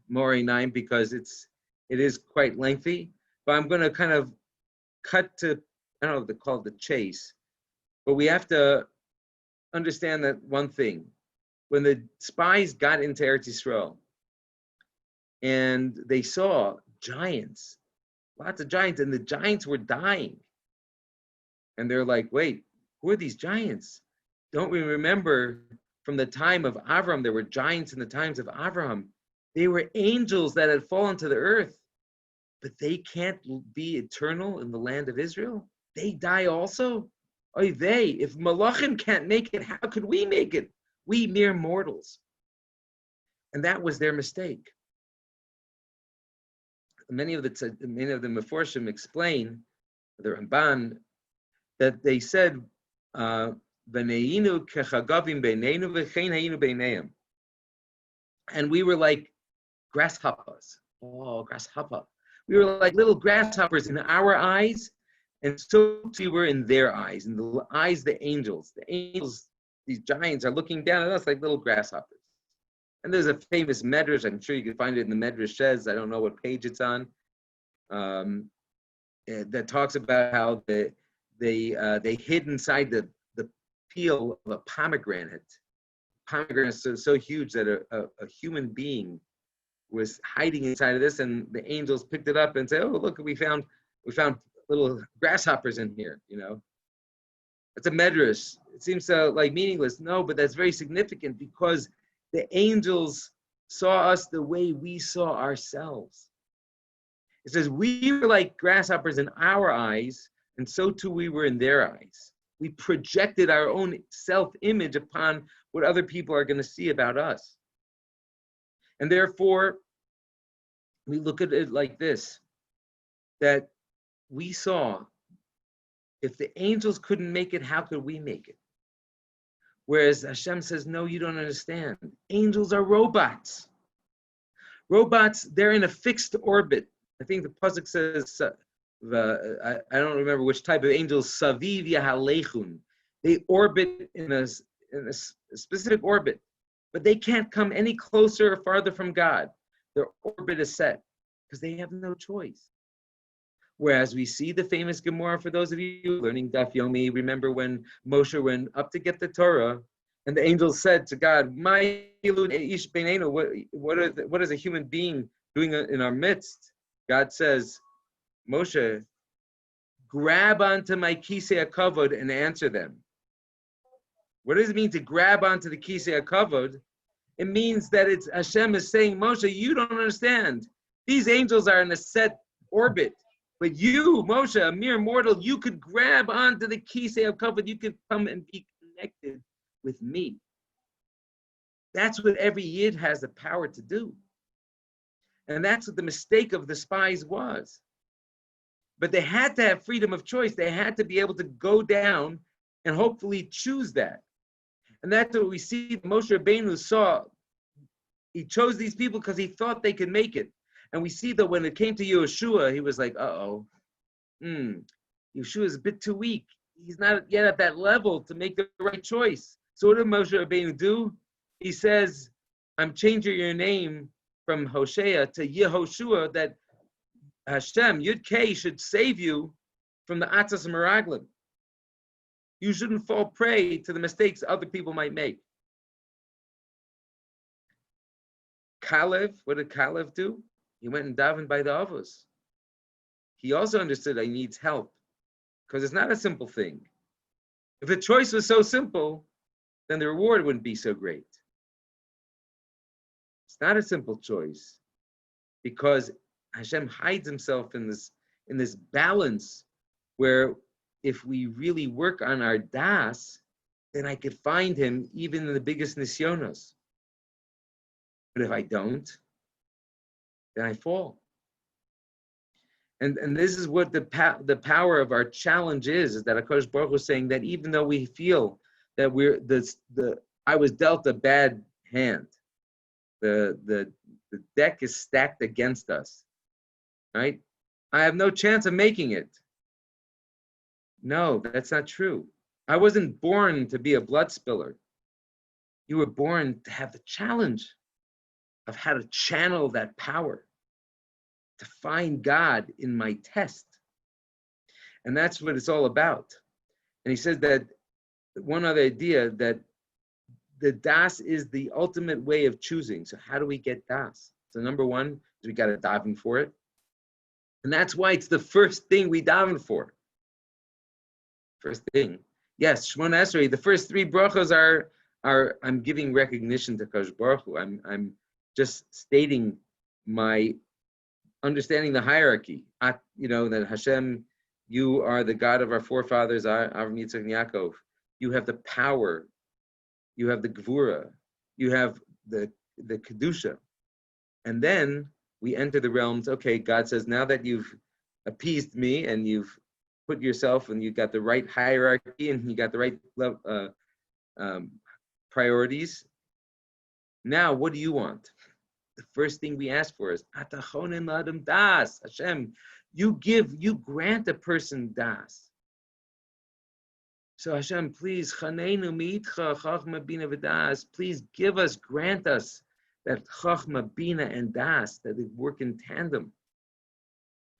Moreh 9 because it is quite lengthy, but I'm going to kind of cut to, I don't know if they call it the chase, but we have to understand that one thing. When the spies got into Eretz Yisrael and they saw giants, lots of giants, and the giants were dying. And they're like, wait, who are these giants? Don't we remember from the time of Avram, there were giants in the times of Avram. They were angels that had fallen to the earth, but they can't be eternal in the land of Israel. They die also. Oy vey, if Malachim can't make it, how could we make it? We mere mortals. And that was their mistake. Many of the Meforshim explain, the Ramban, that they said, "V'neinu kechagavim beineinu v'chein hayinu beineim," and we were like grasshoppers. Oh, grasshopper! We were like little grasshoppers in our eyes, and so we were in their eyes, in the eyes of the angels. The angels, these giants, are looking down at us like little grasshoppers. And there's a famous medrash. I'm sure you can find it in the Medrash Shez. I don't know what page it's on. That talks about how they hid inside the peel of a pomegranate. Pomegranate is so huge that a human being was hiding inside of this, and the angels picked it up and said, "Oh, look, we found little grasshoppers in here." You know, it's a medrash. It seems so like meaningless. No, but that's very significant because the angels saw us the way we saw ourselves. It says we were like grasshoppers in our eyes, and so too we were in their eyes. We projected our own self-image upon what other people are going to see about us. And therefore, we look at it like this, that we saw, if the angels couldn't make it, how could we make it? Whereas Hashem says, no, you don't understand. Angels are robots. Robots, they're in a fixed orbit. I think the pasuk says, I don't remember which type of angels, Saviv Yahalechun. They orbit in a specific orbit, but they can't come any closer or farther from God. Their orbit is set because they have no choice. Whereas we see the famous Gemara, for those of you learning Daf Yomi, remember when Moshe went up to get the Torah, and the angel said to God, what is a human being doing in our midst? God says, Moshe, grab onto my kisei hakavod and answer them. What does it mean to grab onto the kisei hakavod? It means that Hashem is saying, Moshe, you don't understand. These angels are in a set orbit. But you, Moshe, a mere mortal, you could grab onto the kisei of kavod. You could come and be connected with me. That's what every yid has the power to do. And that's what the mistake of the spies was. But they had to have freedom of choice. They had to be able to go down and hopefully choose that. And that's what we see. Moshe Rabbeinu saw. He chose these people because he thought they could make it. And we see that when it came to Yeshua, he was like, Yeshua is a bit too weak. He's not yet at that level to make the right choice. So what did Moshe Rabbeinu do? He says, I'm changing your name from Hosea to Yehoshua, that Hashem, Yud Kei, should save you from the Atzas Meraglim. You shouldn't fall prey to the mistakes other people might make. Kalev, what did Kalev do? He went and davened by the Avos. He also understood he needs help, because it's not a simple thing. If the choice was so simple, then the reward wouldn't be so great. It's not a simple choice, because Hashem hides himself in this balance where if we really work on our das, then I could find him even in the biggest nisyonos. But if I don't, then I fall. And this is what the power of our challenge is that HaKadosh Baruch Hu is saying that even though we feel that I was dealt a bad hand, the deck is stacked against us, right? I have no chance of making it. No, that's not true. I wasn't born to be a blood spiller. You were born to have the challenge of how to channel that power, to find God in my test. And that's what it's all about. And he says that one other idea, that the das is the ultimate way of choosing. So how do we get das? So number one is we got to daven for it. And that's why it's the first thing we daven for. First thing. Yes, Shmona Esrei, the first three brachos are I'm giving recognition to Kadosh Baruch Hu. I'm just stating my understanding the hierarchy. That Hashem, you are the God of our forefathers, Avram, Yitzchak, and Yaakov. You have the power. You have the Gvura. You have the Kedusha. And then we enter the realms. Okay, God says, now that you've appeased me and you've put yourself and you got the right hierarchy and you got the right priorities, now what do you want? The first thing we ask for is Atachonin Ladam Das. Hashem, you grant a person das. So Hashem, please, Chaneinu Miitcha Chachma Bina V'Das, please grant us that Chachma Bina and Das, that they work in tandem.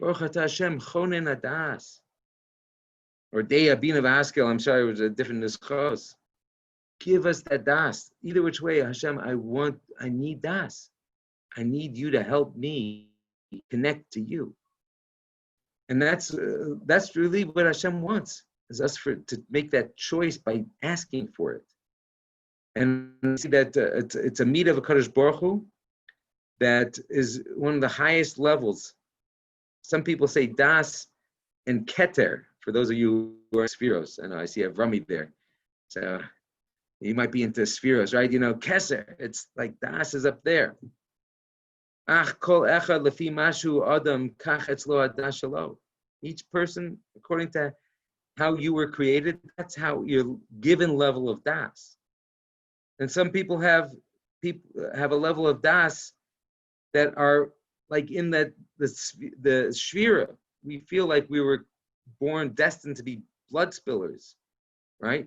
Baruch Atah Hashem Chonin Adas. Or Deya Bina V'Askel, I'm sorry, it was a different nischos. Give us that das. Either which way, Hashem, I need das. I need you to help me connect to you. And that's really what Hashem wants, is us to make that choice by asking for it. And see that it's a meet of a Kadosh Baruch Hu that is one of the highest levels. Some people say das and keter, for those of you who are Spheros. I know I see a Rami there. So you might be into Spheros, right? Keser, it's like das is up there. Kol echad lefi mashu adam kach etzlo hadas shelo. Each person, according to how you were created, that's how your given level of das. And some people have a level of das that are like in the shvira. We feel like we were born destined to be blood spillers, right?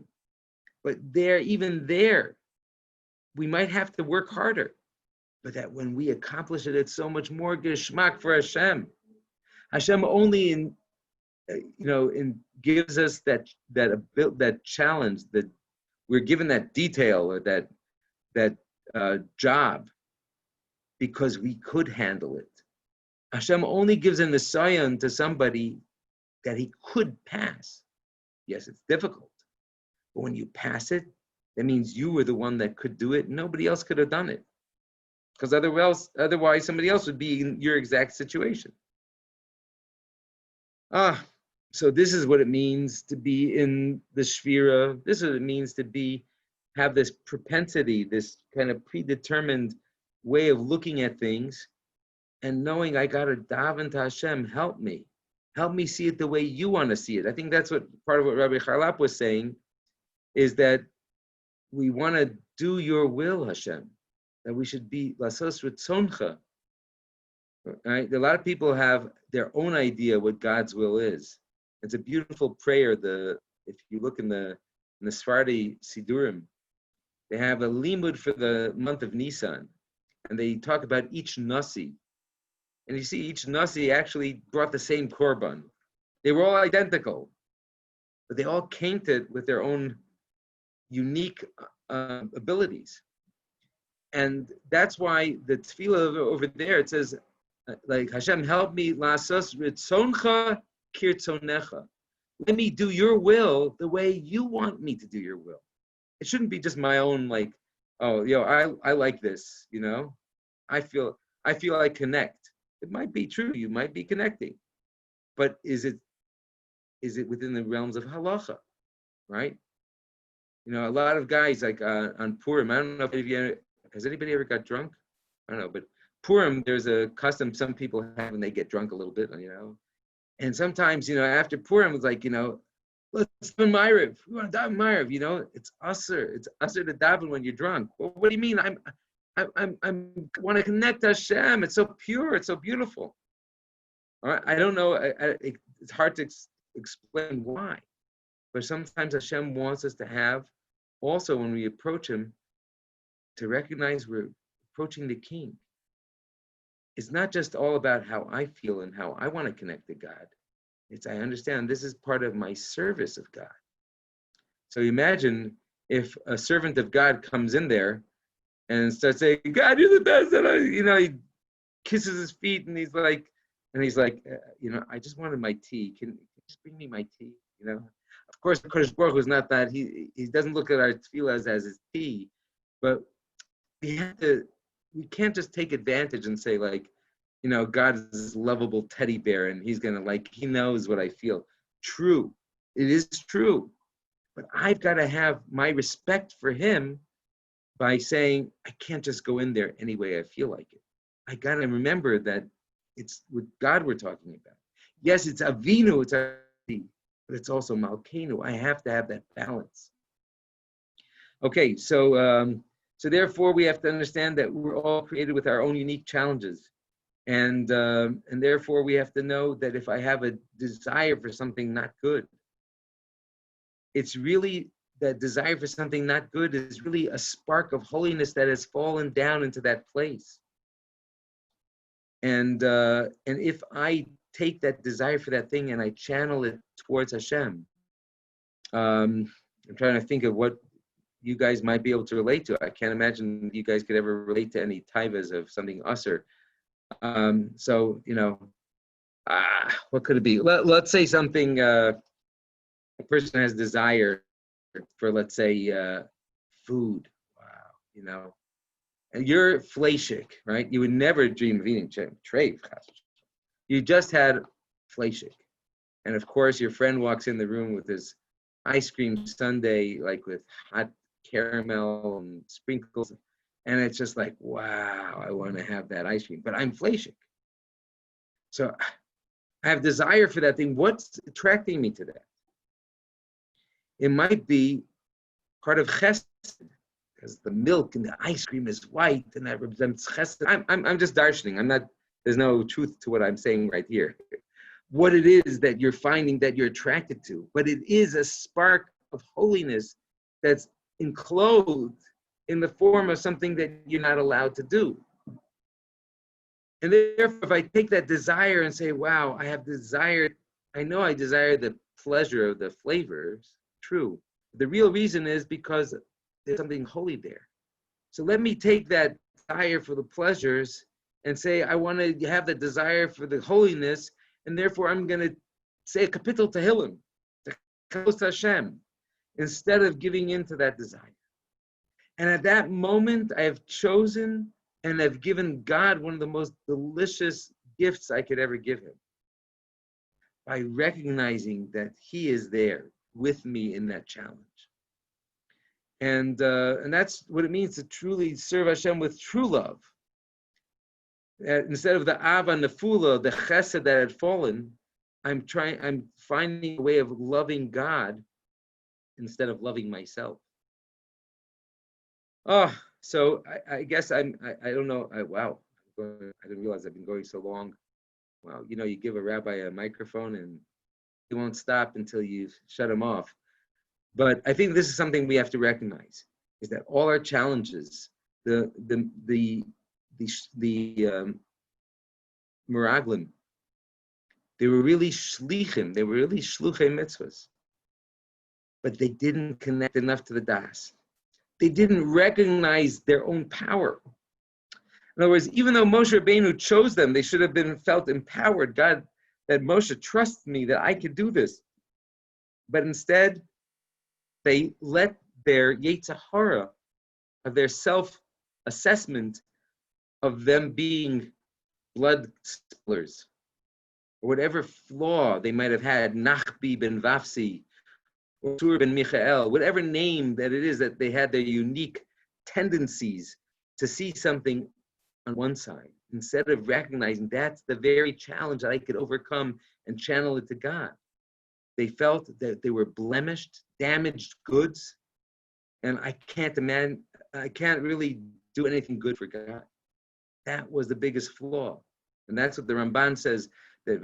But even there, we might have to work harder. But that when we accomplish it, it's so much more geschmack for Hashem. Hashem only gives us that challenge, that we're given that detail or that job because we could handle it. Hashem only gives a nisayon to somebody that he could pass. Yes, it's difficult, but when you pass it, that means you were the one that could do it. Nobody else could have done it. Because otherwise somebody else would be in your exact situation. So this is what it means to be in the Shvira. This is what it means to have this propensity, this kind of predetermined way of looking at things, and knowing I got to daven to Hashem, help me see it the way you want to see it. I think that's what part of what Rabbi Charlop was saying, is that we want to do your will, Hashem, that we should be lasos ritzoncha. Right? A lot of people have their own idea what God's will is. It's a beautiful prayer. If you look in the Sephardi Sidurim, they have a limud for the month of Nisan, and they talk about each nasi. And you see, each nasi actually brought the same korban. They were all identical, but they all came to it with their own unique abilities. And that's why the tefillah over there, it says, like, Hashem, help me, lasos ritzoncha kirtzonecha. Let me do your will the way you want me to do your will. It shouldn't be just my own, like, oh, I like this, I feel I connect. It might be true, you might be connecting, but is it within the realms of halacha, right? A lot of guys, like on Purim, I don't know if has anybody ever got drunk? I don't know, but Purim, there's a custom some people have, and they get drunk a little bit, and sometimes, after Purim, it's like, let's do Ma'ariv. We want to daven Ma'ariv, it's usher to daven when you're drunk. Well, what do you mean? I want to connect to Hashem. It's so pure. It's so beautiful. All right. I don't know. It's hard to explain why, but sometimes Hashem wants us to have, also when we approach Him, to recognize we're approaching the King. It's not just all about how I feel and how I want to connect to God. It's I understand this is part of my service of God. So imagine if a servant of God comes in there and starts saying, God, you're the best. And he kisses his feet and he's like, I just wanted my tea. Can you just bring me my tea? Of course, Kodesh Baruch Hu is not that. He doesn't look at our tefillah as his tea, but we can't just take advantage and say, like, God is this lovable teddy bear and he's going to, he knows what I feel. True. It is true. But I've got to have my respect for him by saying, I can't just go in there any way I feel like it. I got to remember that it's with God we're talking about. Yes, it's Avinu, it's Avinu, but it's also Malkeinu. I have to have that balance. Okay, so therefore we have to understand that we're all created with our own unique challenges. And therefore we have to know that if I have a desire for something not good, it's really that desire for something not good is really a spark of holiness that has fallen down into that place. And if I take that desire for that thing and I channel it towards Hashem, I'm trying to think of what you guys might be able to relate to. I can't imagine you guys could ever relate to any taivas of something usher. What could it be? Let's say something, a person has desire for, let's say, food. Wow, and you're fleshik, right? You would never dream of eating treif. You just had fleshik. And of course, your friend walks in the room with his ice cream sundae, like with hot caramel and sprinkles. And it's just like, wow, I want to have that ice cream, but I'm fleshik. So I have desire for that thing. What's attracting me to that? It might be part of chesed, because the milk and the ice cream is white, and that represents chesed. I'm just darshaning. I'm not. There's no truth to what I'm saying right here. What it is that you're finding that you're attracted to, but it is a spark of holiness that's enclosed in the form of something that you're not allowed to do. And therefore, if I take that desire and say, wow, I have desire, I know I desire the pleasure of the flavors, true. The real reason is because there's something holy there. So let me take that desire for the pleasures and say, I want to have the desire for the holiness, and therefore I'm going to say a kapitel tehillim, to close to Hashem, instead of giving in to that desire. And at that moment, I have chosen and have given God one of the most delicious gifts I could ever give him. by recognizing that he is there with me in that challenge. And that's what it means to truly serve Hashem with true love. Instead of the ava nefula, the chesed that had fallen, I'm finding a way of loving God instead of loving myself. Oh, so I guess I don't know. Wow, I didn't realize I've been going so long. Wow, you give a rabbi a microphone and he won't stop until you shut him off. But I think this is something we have to recognize: is that all our challenges, the meraglim, they were really shlichim, they were really shluchei mitzvahs, but they didn't connect enough to the das. They didn't recognize their own power. In other words, even though Moshe Rabbeinu chose them, they should have felt empowered. God, that Moshe trusts me that I could do this. But instead, they let their Yetzer Hara, of their self-assessment of them being blood spillers, or whatever flaw they might have had, Nachbi ben Vafsi, or Tur ben Michael, whatever name that it is, that they had their unique tendencies to see something on one side, instead of recognizing that's the very challenge that I could overcome and channel it to God. They felt that they were blemished, damaged goods, and I can't really do anything good for God. That was the biggest flaw. And that's what the Ramban says, that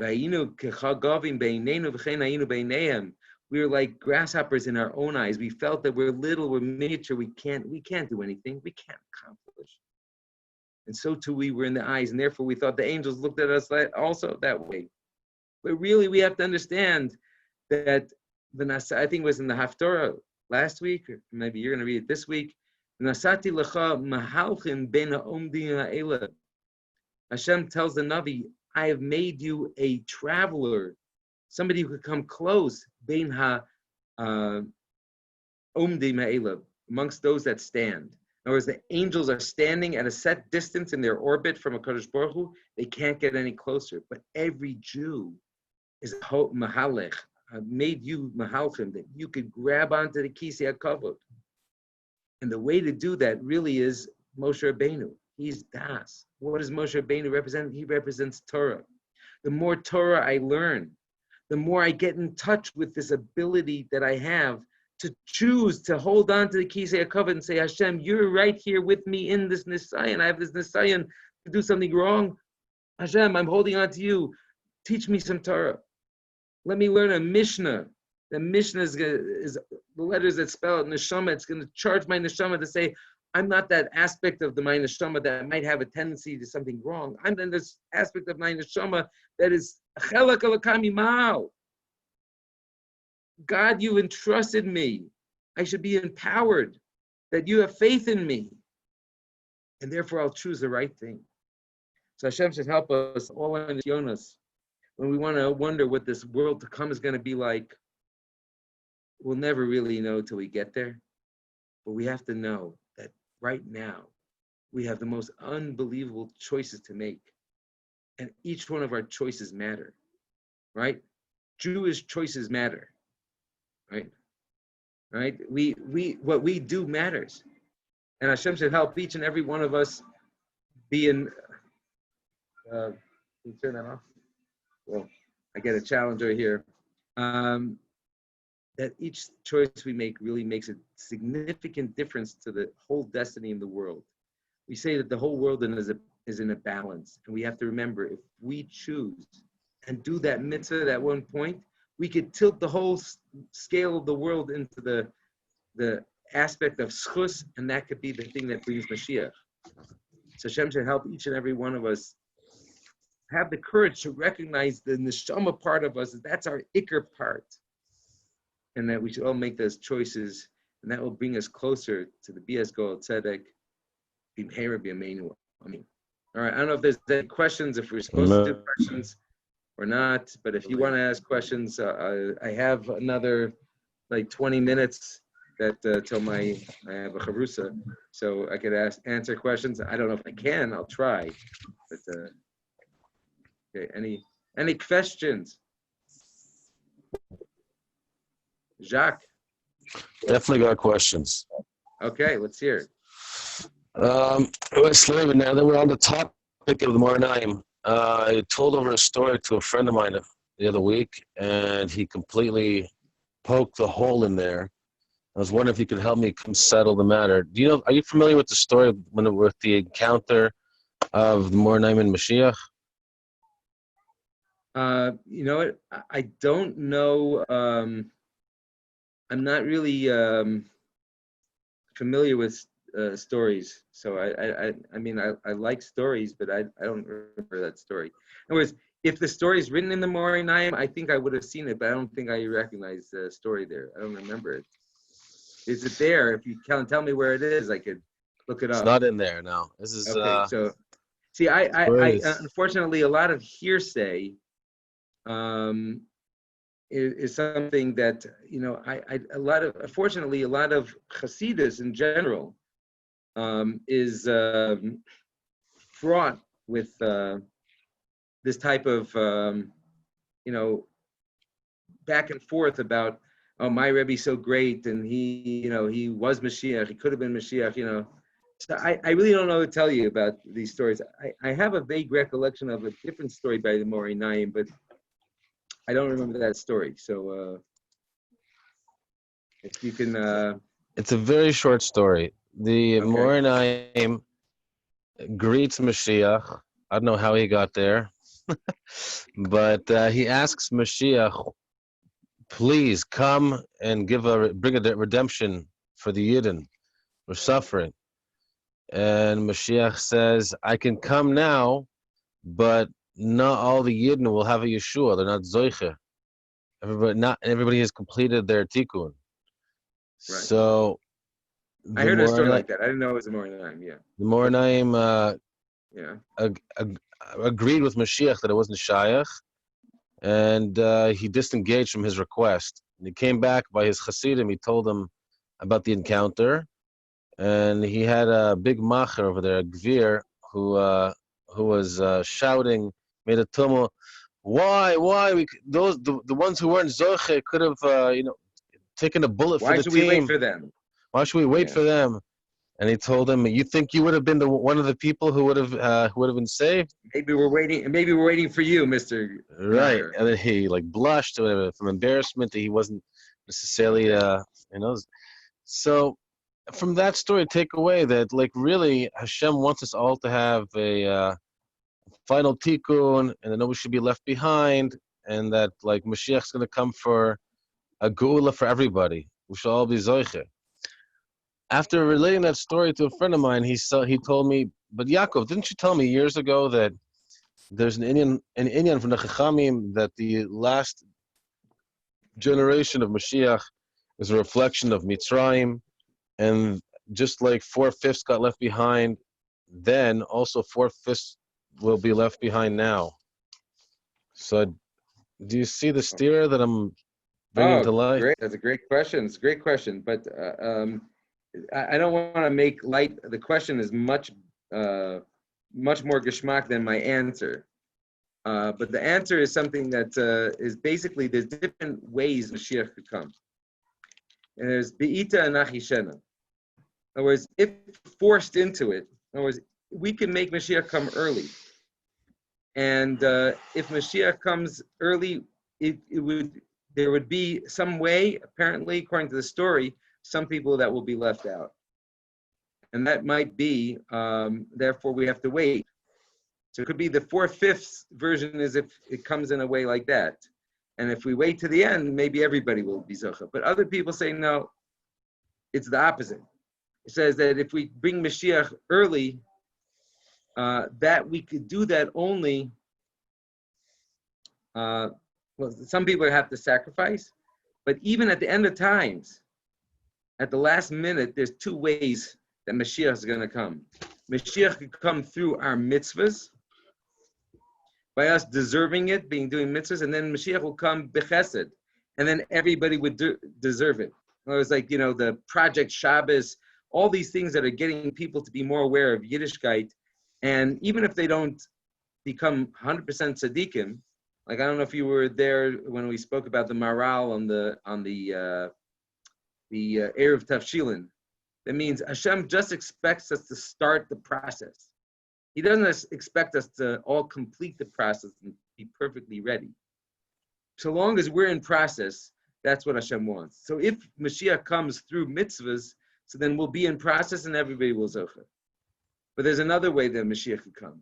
we were like grasshoppers in our own eyes. We felt that we're little, we're miniature, we can't do anything, we can't accomplish. And so too we were in the eyes, and therefore we thought the angels looked at us also that way. But really we have to understand that I think it was in the Haftorah last week, or maybe you're going to read it this week. Nasati lecha mahalchim ben ha'omdim ha'ela. Hashem tells the Navi, I have made you a traveler, somebody who could come close, ben ha'omdim ha'ela, amongst those that stand. In other words, the angels are standing at a set distance in their orbit from HaKadosh Baruch Hu. They can't get any closer. But every Jew is mahalech, made you mahalchim, that you could grab onto the kisei hakavod. And the way to do that really is Moshe Rabbeinu. He's Das. What does Moshe Rabbeinu represent? He represents Torah. The more Torah I learn, the more I get in touch with this ability that I have to choose to hold on to the kisei hakavod and say, Hashem, you're right here with me in this nisayon. I have this nisayon to do something wrong. Hashem, I'm holding on to you. Teach me some Torah. Let me learn a Mishnah. The Mishnah is the letters that spell it, neshama. It's going to charge my neshama to say, I'm not that aspect of my neshama that might have a tendency to something wrong. I'm in this aspect of my neshama that is chelak elokami ma'al. God, you entrusted me. I should be empowered, that you have faith in me. And therefore I'll choose the right thing. So Hashem should help us all in Yonas. When we want to wonder what this world to come is going to be like, we'll never really know till we get there. But we have to know that right now, we have the most unbelievable choices to make. And each one of our choices matter, right? Jewish choices matter, right? Right? What we do matters. And Hashem should help each and every one of us be in, can you turn that off? Well, I get a challenge right here. That each choice we make really makes a significant difference to the whole destiny of the world. We say that the whole world is in a balance, and we have to remember, if we choose and do that mitzvah at one point, we could tilt the whole scale of the world into the aspect of schus, and that could be the thing that brings Mashiach. So Hashem should help each and every one of us have the courage to recognize the neshama part of us. That's our ikr part. And that we should all make those choices, and that will bring us closer to the Bias Goel Tzedek, B'mheira B'yameinu. Amen. All right, I don't know if there's any questions, if we're supposed to do questions or not, but if you want to ask questions, I have another like 20 minutes that till I have a chavrusa, so I could answer questions. I don't know if I can, I'll try. But okay, any questions? Jacques. Definitely got questions. Okay, let's hear it. Rabbi Slavin, now that we're on the topic of the Moranayim, I told over a story to a friend of mine the other week, and he completely poked the hole in there. I was wondering if you could help me settle the matter. Are you familiar with the story with the encounter of the Moranayim and Mashiach? You know what? I don't know. I'm not really familiar with stories, so I mean I like stories, but I don't remember that story. In other words, if the story is written in the Moranayim, I think I would have seen it, but I don't think I recognize the story there. I don't remember it. Is it there? If you can tell me where it is, I could look it up. It's not in there, no. This is okay. So, see, I unfortunately a lot of hearsay is something that unfortunately a lot of Hasidus in general is fraught with this type of back and forth about, oh, my Rebbe's so great, and he was Mashiach, he could have been Mashiach, So I really don't know what to tell you about these stories. I have a vague recollection of a different story by the Moranayim, but I don't remember that story. So if you can... It's a very short story. The Okay. Moranayim greets Mashiach. I don't know how he got there. But he asks Mashiach, please come and bring a redemption for the Yidden. We're suffering. And Mashiach says, I can come now, but not all the Yidden will have a Yeshua. They're not Zoiche. Everybody has completed their tikkun. Right. So I heard a story like that. I didn't know it was a Moranayim. Yeah. The Moranayim Yeah. agreed with Mashiach that it wasn't Shayach, and he disengaged from his request. And he came back by his Hasidim. He told them about the encounter, and he had a big macher over there, a Gvir, who was shouting, made a tumult. Why? The ones who weren't Zoche could have taken a bullet for the team. Why should we wait for them? Why should we wait for them? And he told him, "You think you would have been one of the people who would have been saved? Maybe we're waiting for you, Mr. Right." Meyer. And then he blushed from embarrassment that he wasn't necessarily So from that story, take away that really Hashem wants us all to have a final tikkun, and that nobody should be left behind, and that Mashiach's going to come for a geula for everybody. We should all be zoiche. After relating that story to a friend of mine, he told me, but Yaakov, didn't you tell me years ago that there's an Inyan from the Chachamim that the last generation of Mashiach is a reflection of Mitzrayim, and just like 4/5 got left behind then, also 4/5 will be left behind now. So do you see the steer that I'm bringing to light? Great. That's a great question. It's a great question, but I don't want to make light. The question is much more geschmack than my answer. But the answer is something that is basically there's different ways Mashiach could come. And there's Be'ita and Achishena. In other words, if forced into it, in other words, we can make Mashiach come early. And if Mashiach comes early, there would be some way, apparently, according to the story, some people that will be left out. And that might be, therefore, we have to wait. So it could be the 4/5 version is if it comes in a way like that. And if we wait to the end, maybe everybody will be Zocha. But other people say, no, it's the opposite. It says that if we bring Mashiach early, that we could do that only, some people have to sacrifice, but even at the end of times, at the last minute, there's two ways that Mashiach is going to come. Mashiach could come through our mitzvahs, by us deserving it, doing mitzvahs, and then Mashiach will come bechesed, and then everybody would deserve it. It was like, the Project Shabbos, all these things that are getting people to be more aware of Yiddishkeit, and even if they don't become 100% tzaddikim, Like, I don't know if you were there when we spoke about the Maral on the Erev Tafshilin. That means Hashem just expects us to start the process. He doesn't expect us to all complete the process and be perfectly ready. So long as we're in process, that's what Hashem wants. So if Mashiach comes through mitzvahs, so then we'll be in process and everybody will zocha. But there's another way that Mashiach could come.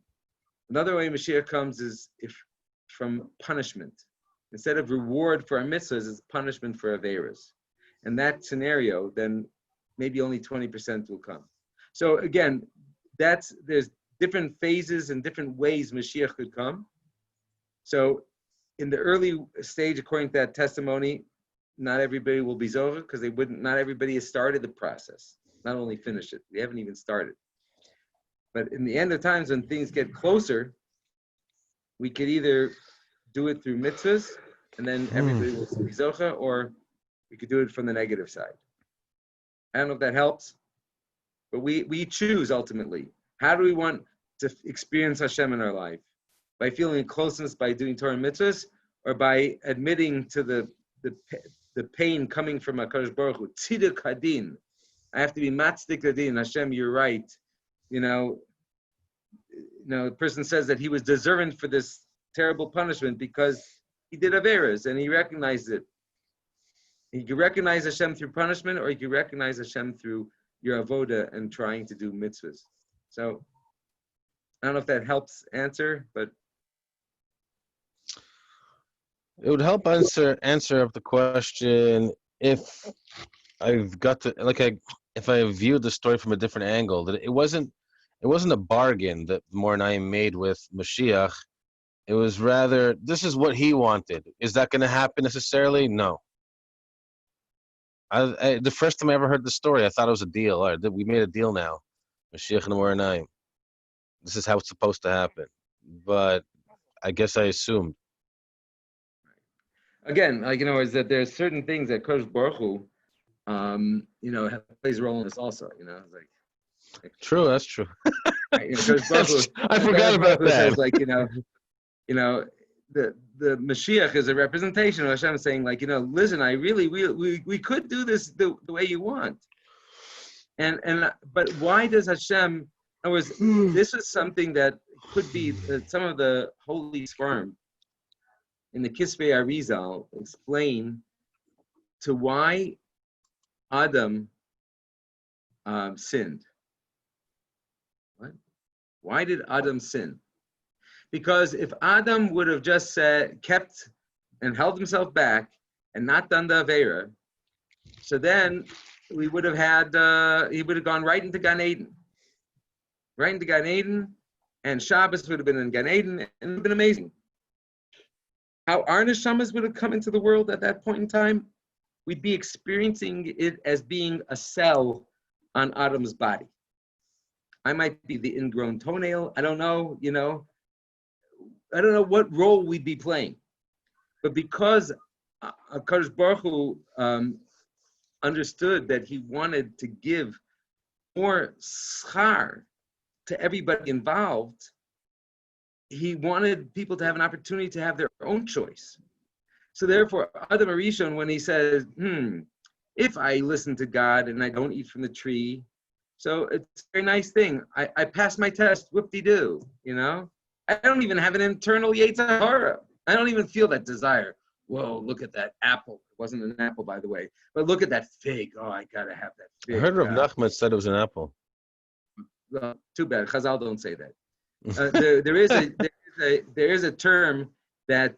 Another way Mashiach comes is if from punishment. Instead of reward for our mitzvahs, it's punishment for averas. In that scenario, then maybe only 20% will come. So again, there's different phases and different ways Mashiach could come. So in the early stage, according to that testimony, not everybody will be zocha because not everybody has started the process, not only finished it. We haven't even started. But in the end of times, when things get closer, we could either do it through mitzvahs and then everybody will be zocha, or we could do it from the negative side. I don't know if that helps, but we choose ultimately. How do we want to experience Hashem in our life? By feeling a closeness by doing Torah and mitzvahs, or by admitting to the pain coming from HaKadosh Baruch Hu? Tziduk hadin. I have to be matzdik hadin. Hashem, you're right. The person says that he was deserving for this terrible punishment because he did averas and he recognized it. You can recognize Hashem through punishment, or you can recognize Hashem through your avoda and trying to do mitzvahs. So I don't know if that helps answer, but it would help answer the question if I've got to if I viewed the story from a different angle, that it wasn't a bargain that Moroni made with Mashiach. It was rather, this is what he wanted. Is that going to happen necessarily? No. The first time I ever heard the story, I thought it was a deal. All right, we made a deal now. Mashiach and Moroni. This is how it's supposed to happen. But I guess I assumed. Again, is that there's certain things that Kodesh Baruch Hu, plays a role in this also. True, that's true. Right? Baruch Hu, I forgot about that. Says, the Mashiach is a representation of Hashem saying, listen, we could do this the way you want. But why does Hashem, in other words, this is something that could be some of the holy sperm in the Kisvei Arizal explain to why Adam sinned. What? Why did Adam sin? Because if Adam would have just kept and held himself back and not done the Avera, so then we would have he would have gone right into Gan Eden. Right into Gan Eden, and Shabbos would have been in Gan Eden, and it would have been amazing. How our neshamas would have come into the world at that point in time, we'd be experiencing it as being a cell on Adam's body. I might be the ingrown toenail. I don't know, I don't know what role we'd be playing. But because HaKadosh Baruch Hu understood that he wanted to give more schar to everybody involved, he wanted people to have an opportunity to have their own choice. So therefore, Adam Arishon, when he says, if I listen to God and I don't eat from the tree, so it's a very nice thing. I passed my test, whoop-de-doo, I don't even have an internal Yetzer Hara. I don't even feel that desire. Whoa, look at that apple. It wasn't an apple, by the way. But look at that fig. Oh, I got to have that fig. I heard Rav Nachman said it was an apple. Well, too bad. Chazal don't say that. There is a term that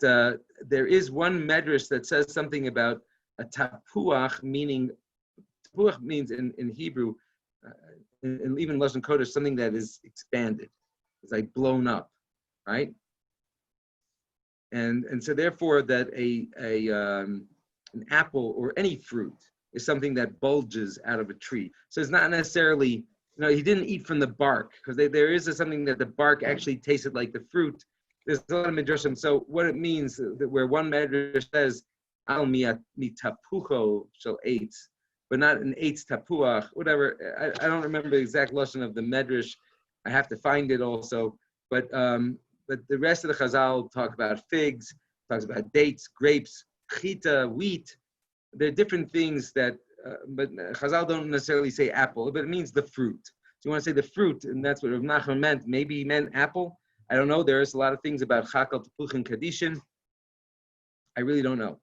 there is one medrash that says something about a tapuach, meaning tapuach means in Hebrew, and even Lashon Kodesh, something that is expanded. It's like blown up, right? And so therefore that an apple or any fruit is something that bulges out of a tree. So it's not necessarily, he didn't eat from the bark, because there is something that the bark actually tasted like the fruit. There's a lot of midrashim. So what it means, that where one midrash says, al mi tapucho shel eitz, but not an eitz tapuach, whatever. I don't remember the exact lashon of the medrash. I have to find it also. But the rest of the Chazal talk about figs. talks about dates, grapes, chita, wheat. There are different things that, but Chazal don't necessarily say apple, but it means the fruit. So you want to say the fruit, and that's what Rav Nachman meant. Maybe he meant apple. I don't know. There's a lot of things about chakal, tepuch, and kadishin. I really don't know.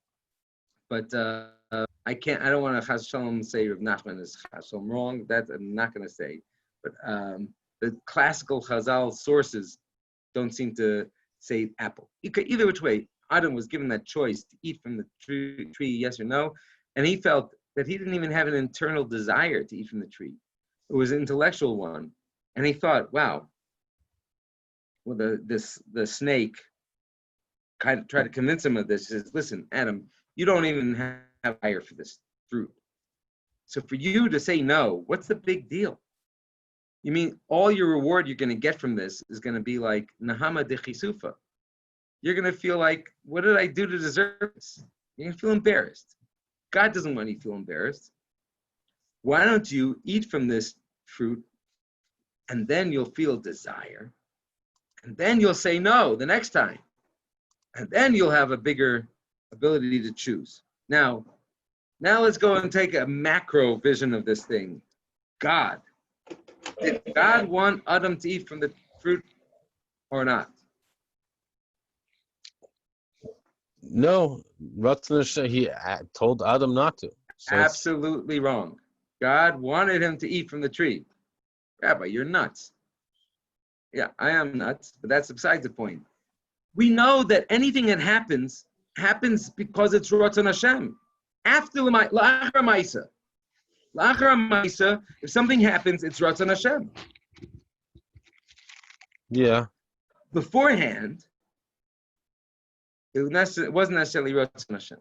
But I don't want to chas shalom say Rav Nachman is chas shalom wrong. That I'm not going to say. But the classical Chazal sources don't seem to say apple. Either which way, Adam was given that choice to eat from the tree, yes or no, and he felt that he didn't even have an internal desire to eat from the tree. It was an intellectual one, and he thought, "Wow." Well, the snake kind of tried to convince him of this. He says, "Listen, Adam, you don't even have desire for this fruit. So for you to say no, what's the big deal? You mean all your reward you're going to get from this is going to be like Nahama de Chisufa. You're going to feel like, what did I do to deserve this? You're going to feel embarrassed. God doesn't want you to feel embarrassed. Why don't you eat from this fruit, and then you'll feel desire, and then you'll say no the next time, and then you'll have a bigger ability to choose." Now let's go and take a macro vision of this thing. God. Did God want Adam to eat from the fruit or not? No, he told Adam not to. So Absolutely wrong. God wanted him to eat from the tree. Rabbi, you're nuts. Yeah, I am nuts, but that's besides the point. We know that anything that happens because it's Ratzon Hashem. After La'achar Ma'isa. La'achar Ma'isa, if something happens, it's Ratzon Hashem. Yeah. Beforehand, it wasn't necessarily Ratzon Hashem.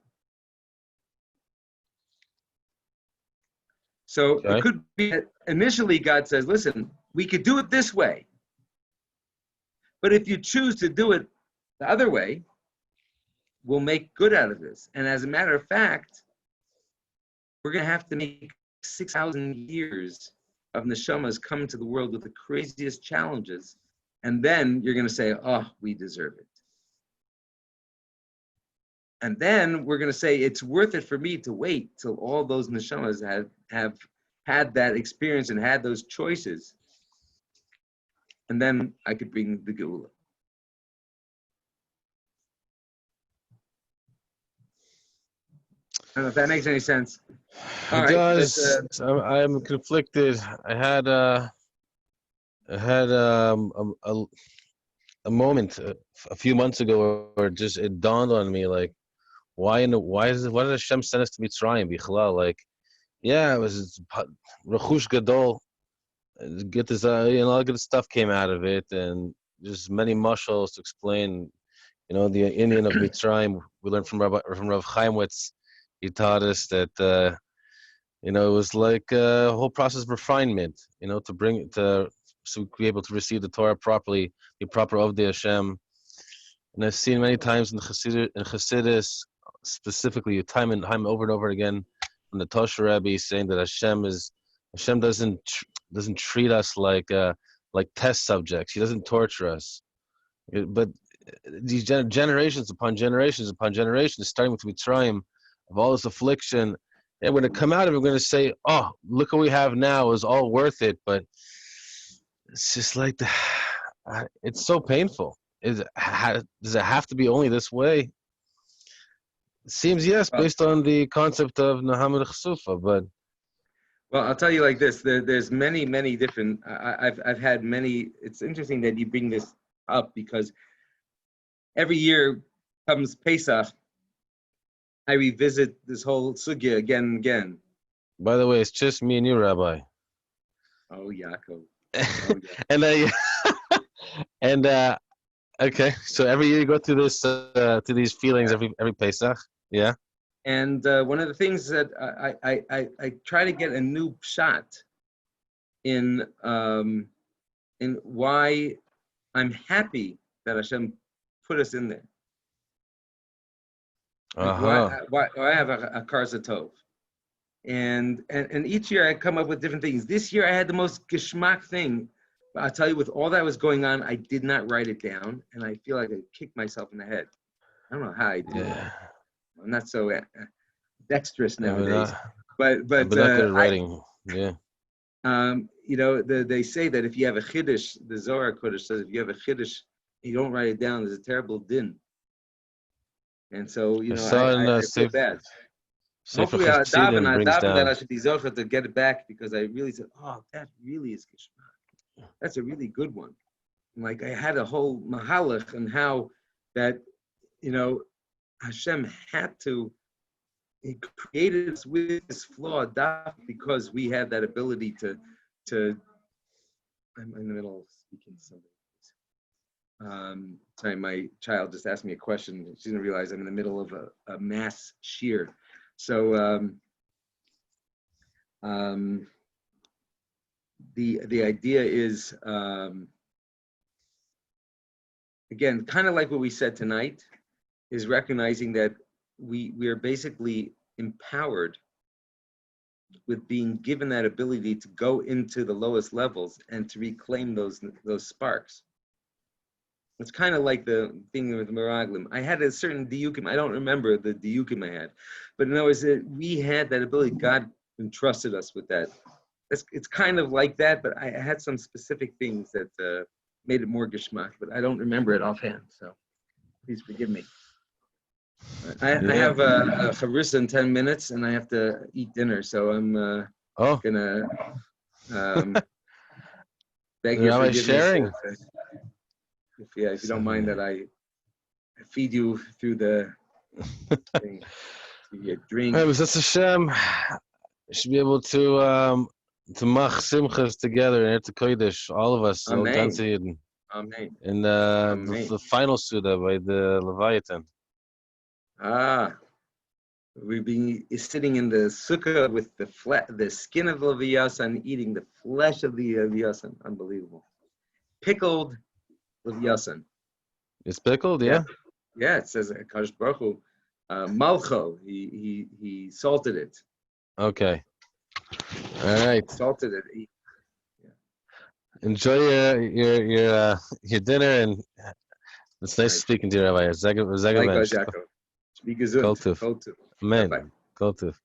So Okay. It could be that initially God says, listen, we could do it this way. But if you choose to do it the other way, we'll make good out of this. And as a matter of fact, we're going to have to make 6,000 years of neshamas come to the world with the craziest challenges. And then you're going to say, oh, we deserve it. And then we're going to say, it's worth it for me to wait till all those neshamas have had that experience and had those choices. And then I could bring the Geula. I don't know if that makes any sense. All It right, does. I'm conflicted. I had a moment a few months ago where it dawned on me, like, why did Hashem send us to Mitzrayim? Bichlal, like, yeah, it was Rechush Gadol. Get this, a lot of good stuff came out of it, and just many mushals to explain, the Indian of Mitzrayim. We learned from Rav Chaimwitz. He taught us that, it was like a whole process of refinement, to bring it to, so we could be able to receive the Torah properly, be proper of the Hashem. And I've seen many times in Chassidus, specifically, time and over and over again, from the Tosha Rebbe saying that Hashem doesn't treat us like test subjects. He doesn't torture us. But these generations upon generations upon generations, starting with Mitzrayim, of all this affliction, and when it come out of it, we're going to say, oh, look what we have now, it was all worth it. But it's just like, it's so painful. Does it have to be only this way? It seems yes, based on the concept of Nahamad Chsufa, but... Well, I'll tell you like this. There's many different. I've had many. It's interesting that you bring this up because every year comes Pesach, I revisit this whole sugya again and again. By the way, it's just me and you, Rabbi. Oh, Yaakov. And okay. So every year you go through this, to these feelings every Pesach, yeah. And one of the things that I try to get a new shot in why I'm happy that Hashem put us in there. Why I have a Karza Tov. And each year I come up with different things. This year I had the most geschmack thing. But I'll tell you, with all that was going on, I did not write it down, and I feel like I kicked myself in the head. I don't know how I do Yeah. that. I'm not so dexterous Yeah, nowadays. but But not good at writing. Yeah. you know, they say that if you have a chiddush, the Zohar Kodesh says if you have a chiddush, you don't write it down. There's a terrible din. And so, you I know, saw in I feel bad. Sefer Hopefully, I Chassidim daven brings that down. I should be zocher to get it back because I really said, oh, that really is geschmack. That's a really good one. Like I had a whole mahalach and how that, you know, Hashem had to, he created us with this flaw because we have that ability to, I'm in the middle of speaking to somebody. Sorry, my child just asked me a question. She didn't realize I'm in the middle of a mass shear. So the idea is, again, kind of like what we said tonight, is recognizing that we are basically empowered with being given that ability to go into the lowest levels and to reclaim those sparks. It's kind of like the thing with the Meraglim. I had a certain diukim. I don't remember the diukim I had, but in other words, we had that ability. God entrusted us with that. It's kind of like that, but I had some specific things that made it more geschmack, but I don't remember it offhand. So please forgive me. I have a chavrusa in 10 minutes, and I have to eat dinner. So I'm gonna beg your Rabbi forgiveness. sharing. If you don't mind that I feed you through the thing, your drink. Hey, B'ezras Hashem, we should be able to mach simchas together in Eretz Kodesh, all of us, all Amen. Ganzi, Amen. in Amen. the final Suda by the Leviathan. We've been sitting in the sukkah with the skin of the Leviathan, eating the flesh of the Leviathan. Unbelievable. Pickled Leviathan. It's pickled, yeah? Yeah, it says Kadosh Baruch Hu, Malcho. He salted it. Okay. All right. Salted it. Enjoy your dinner, and it's nice speaking to you, Rabbi. Likewise, Jacob. Be gesund. Kol Tuv. Amen. Bye-bye. Kol Tuv.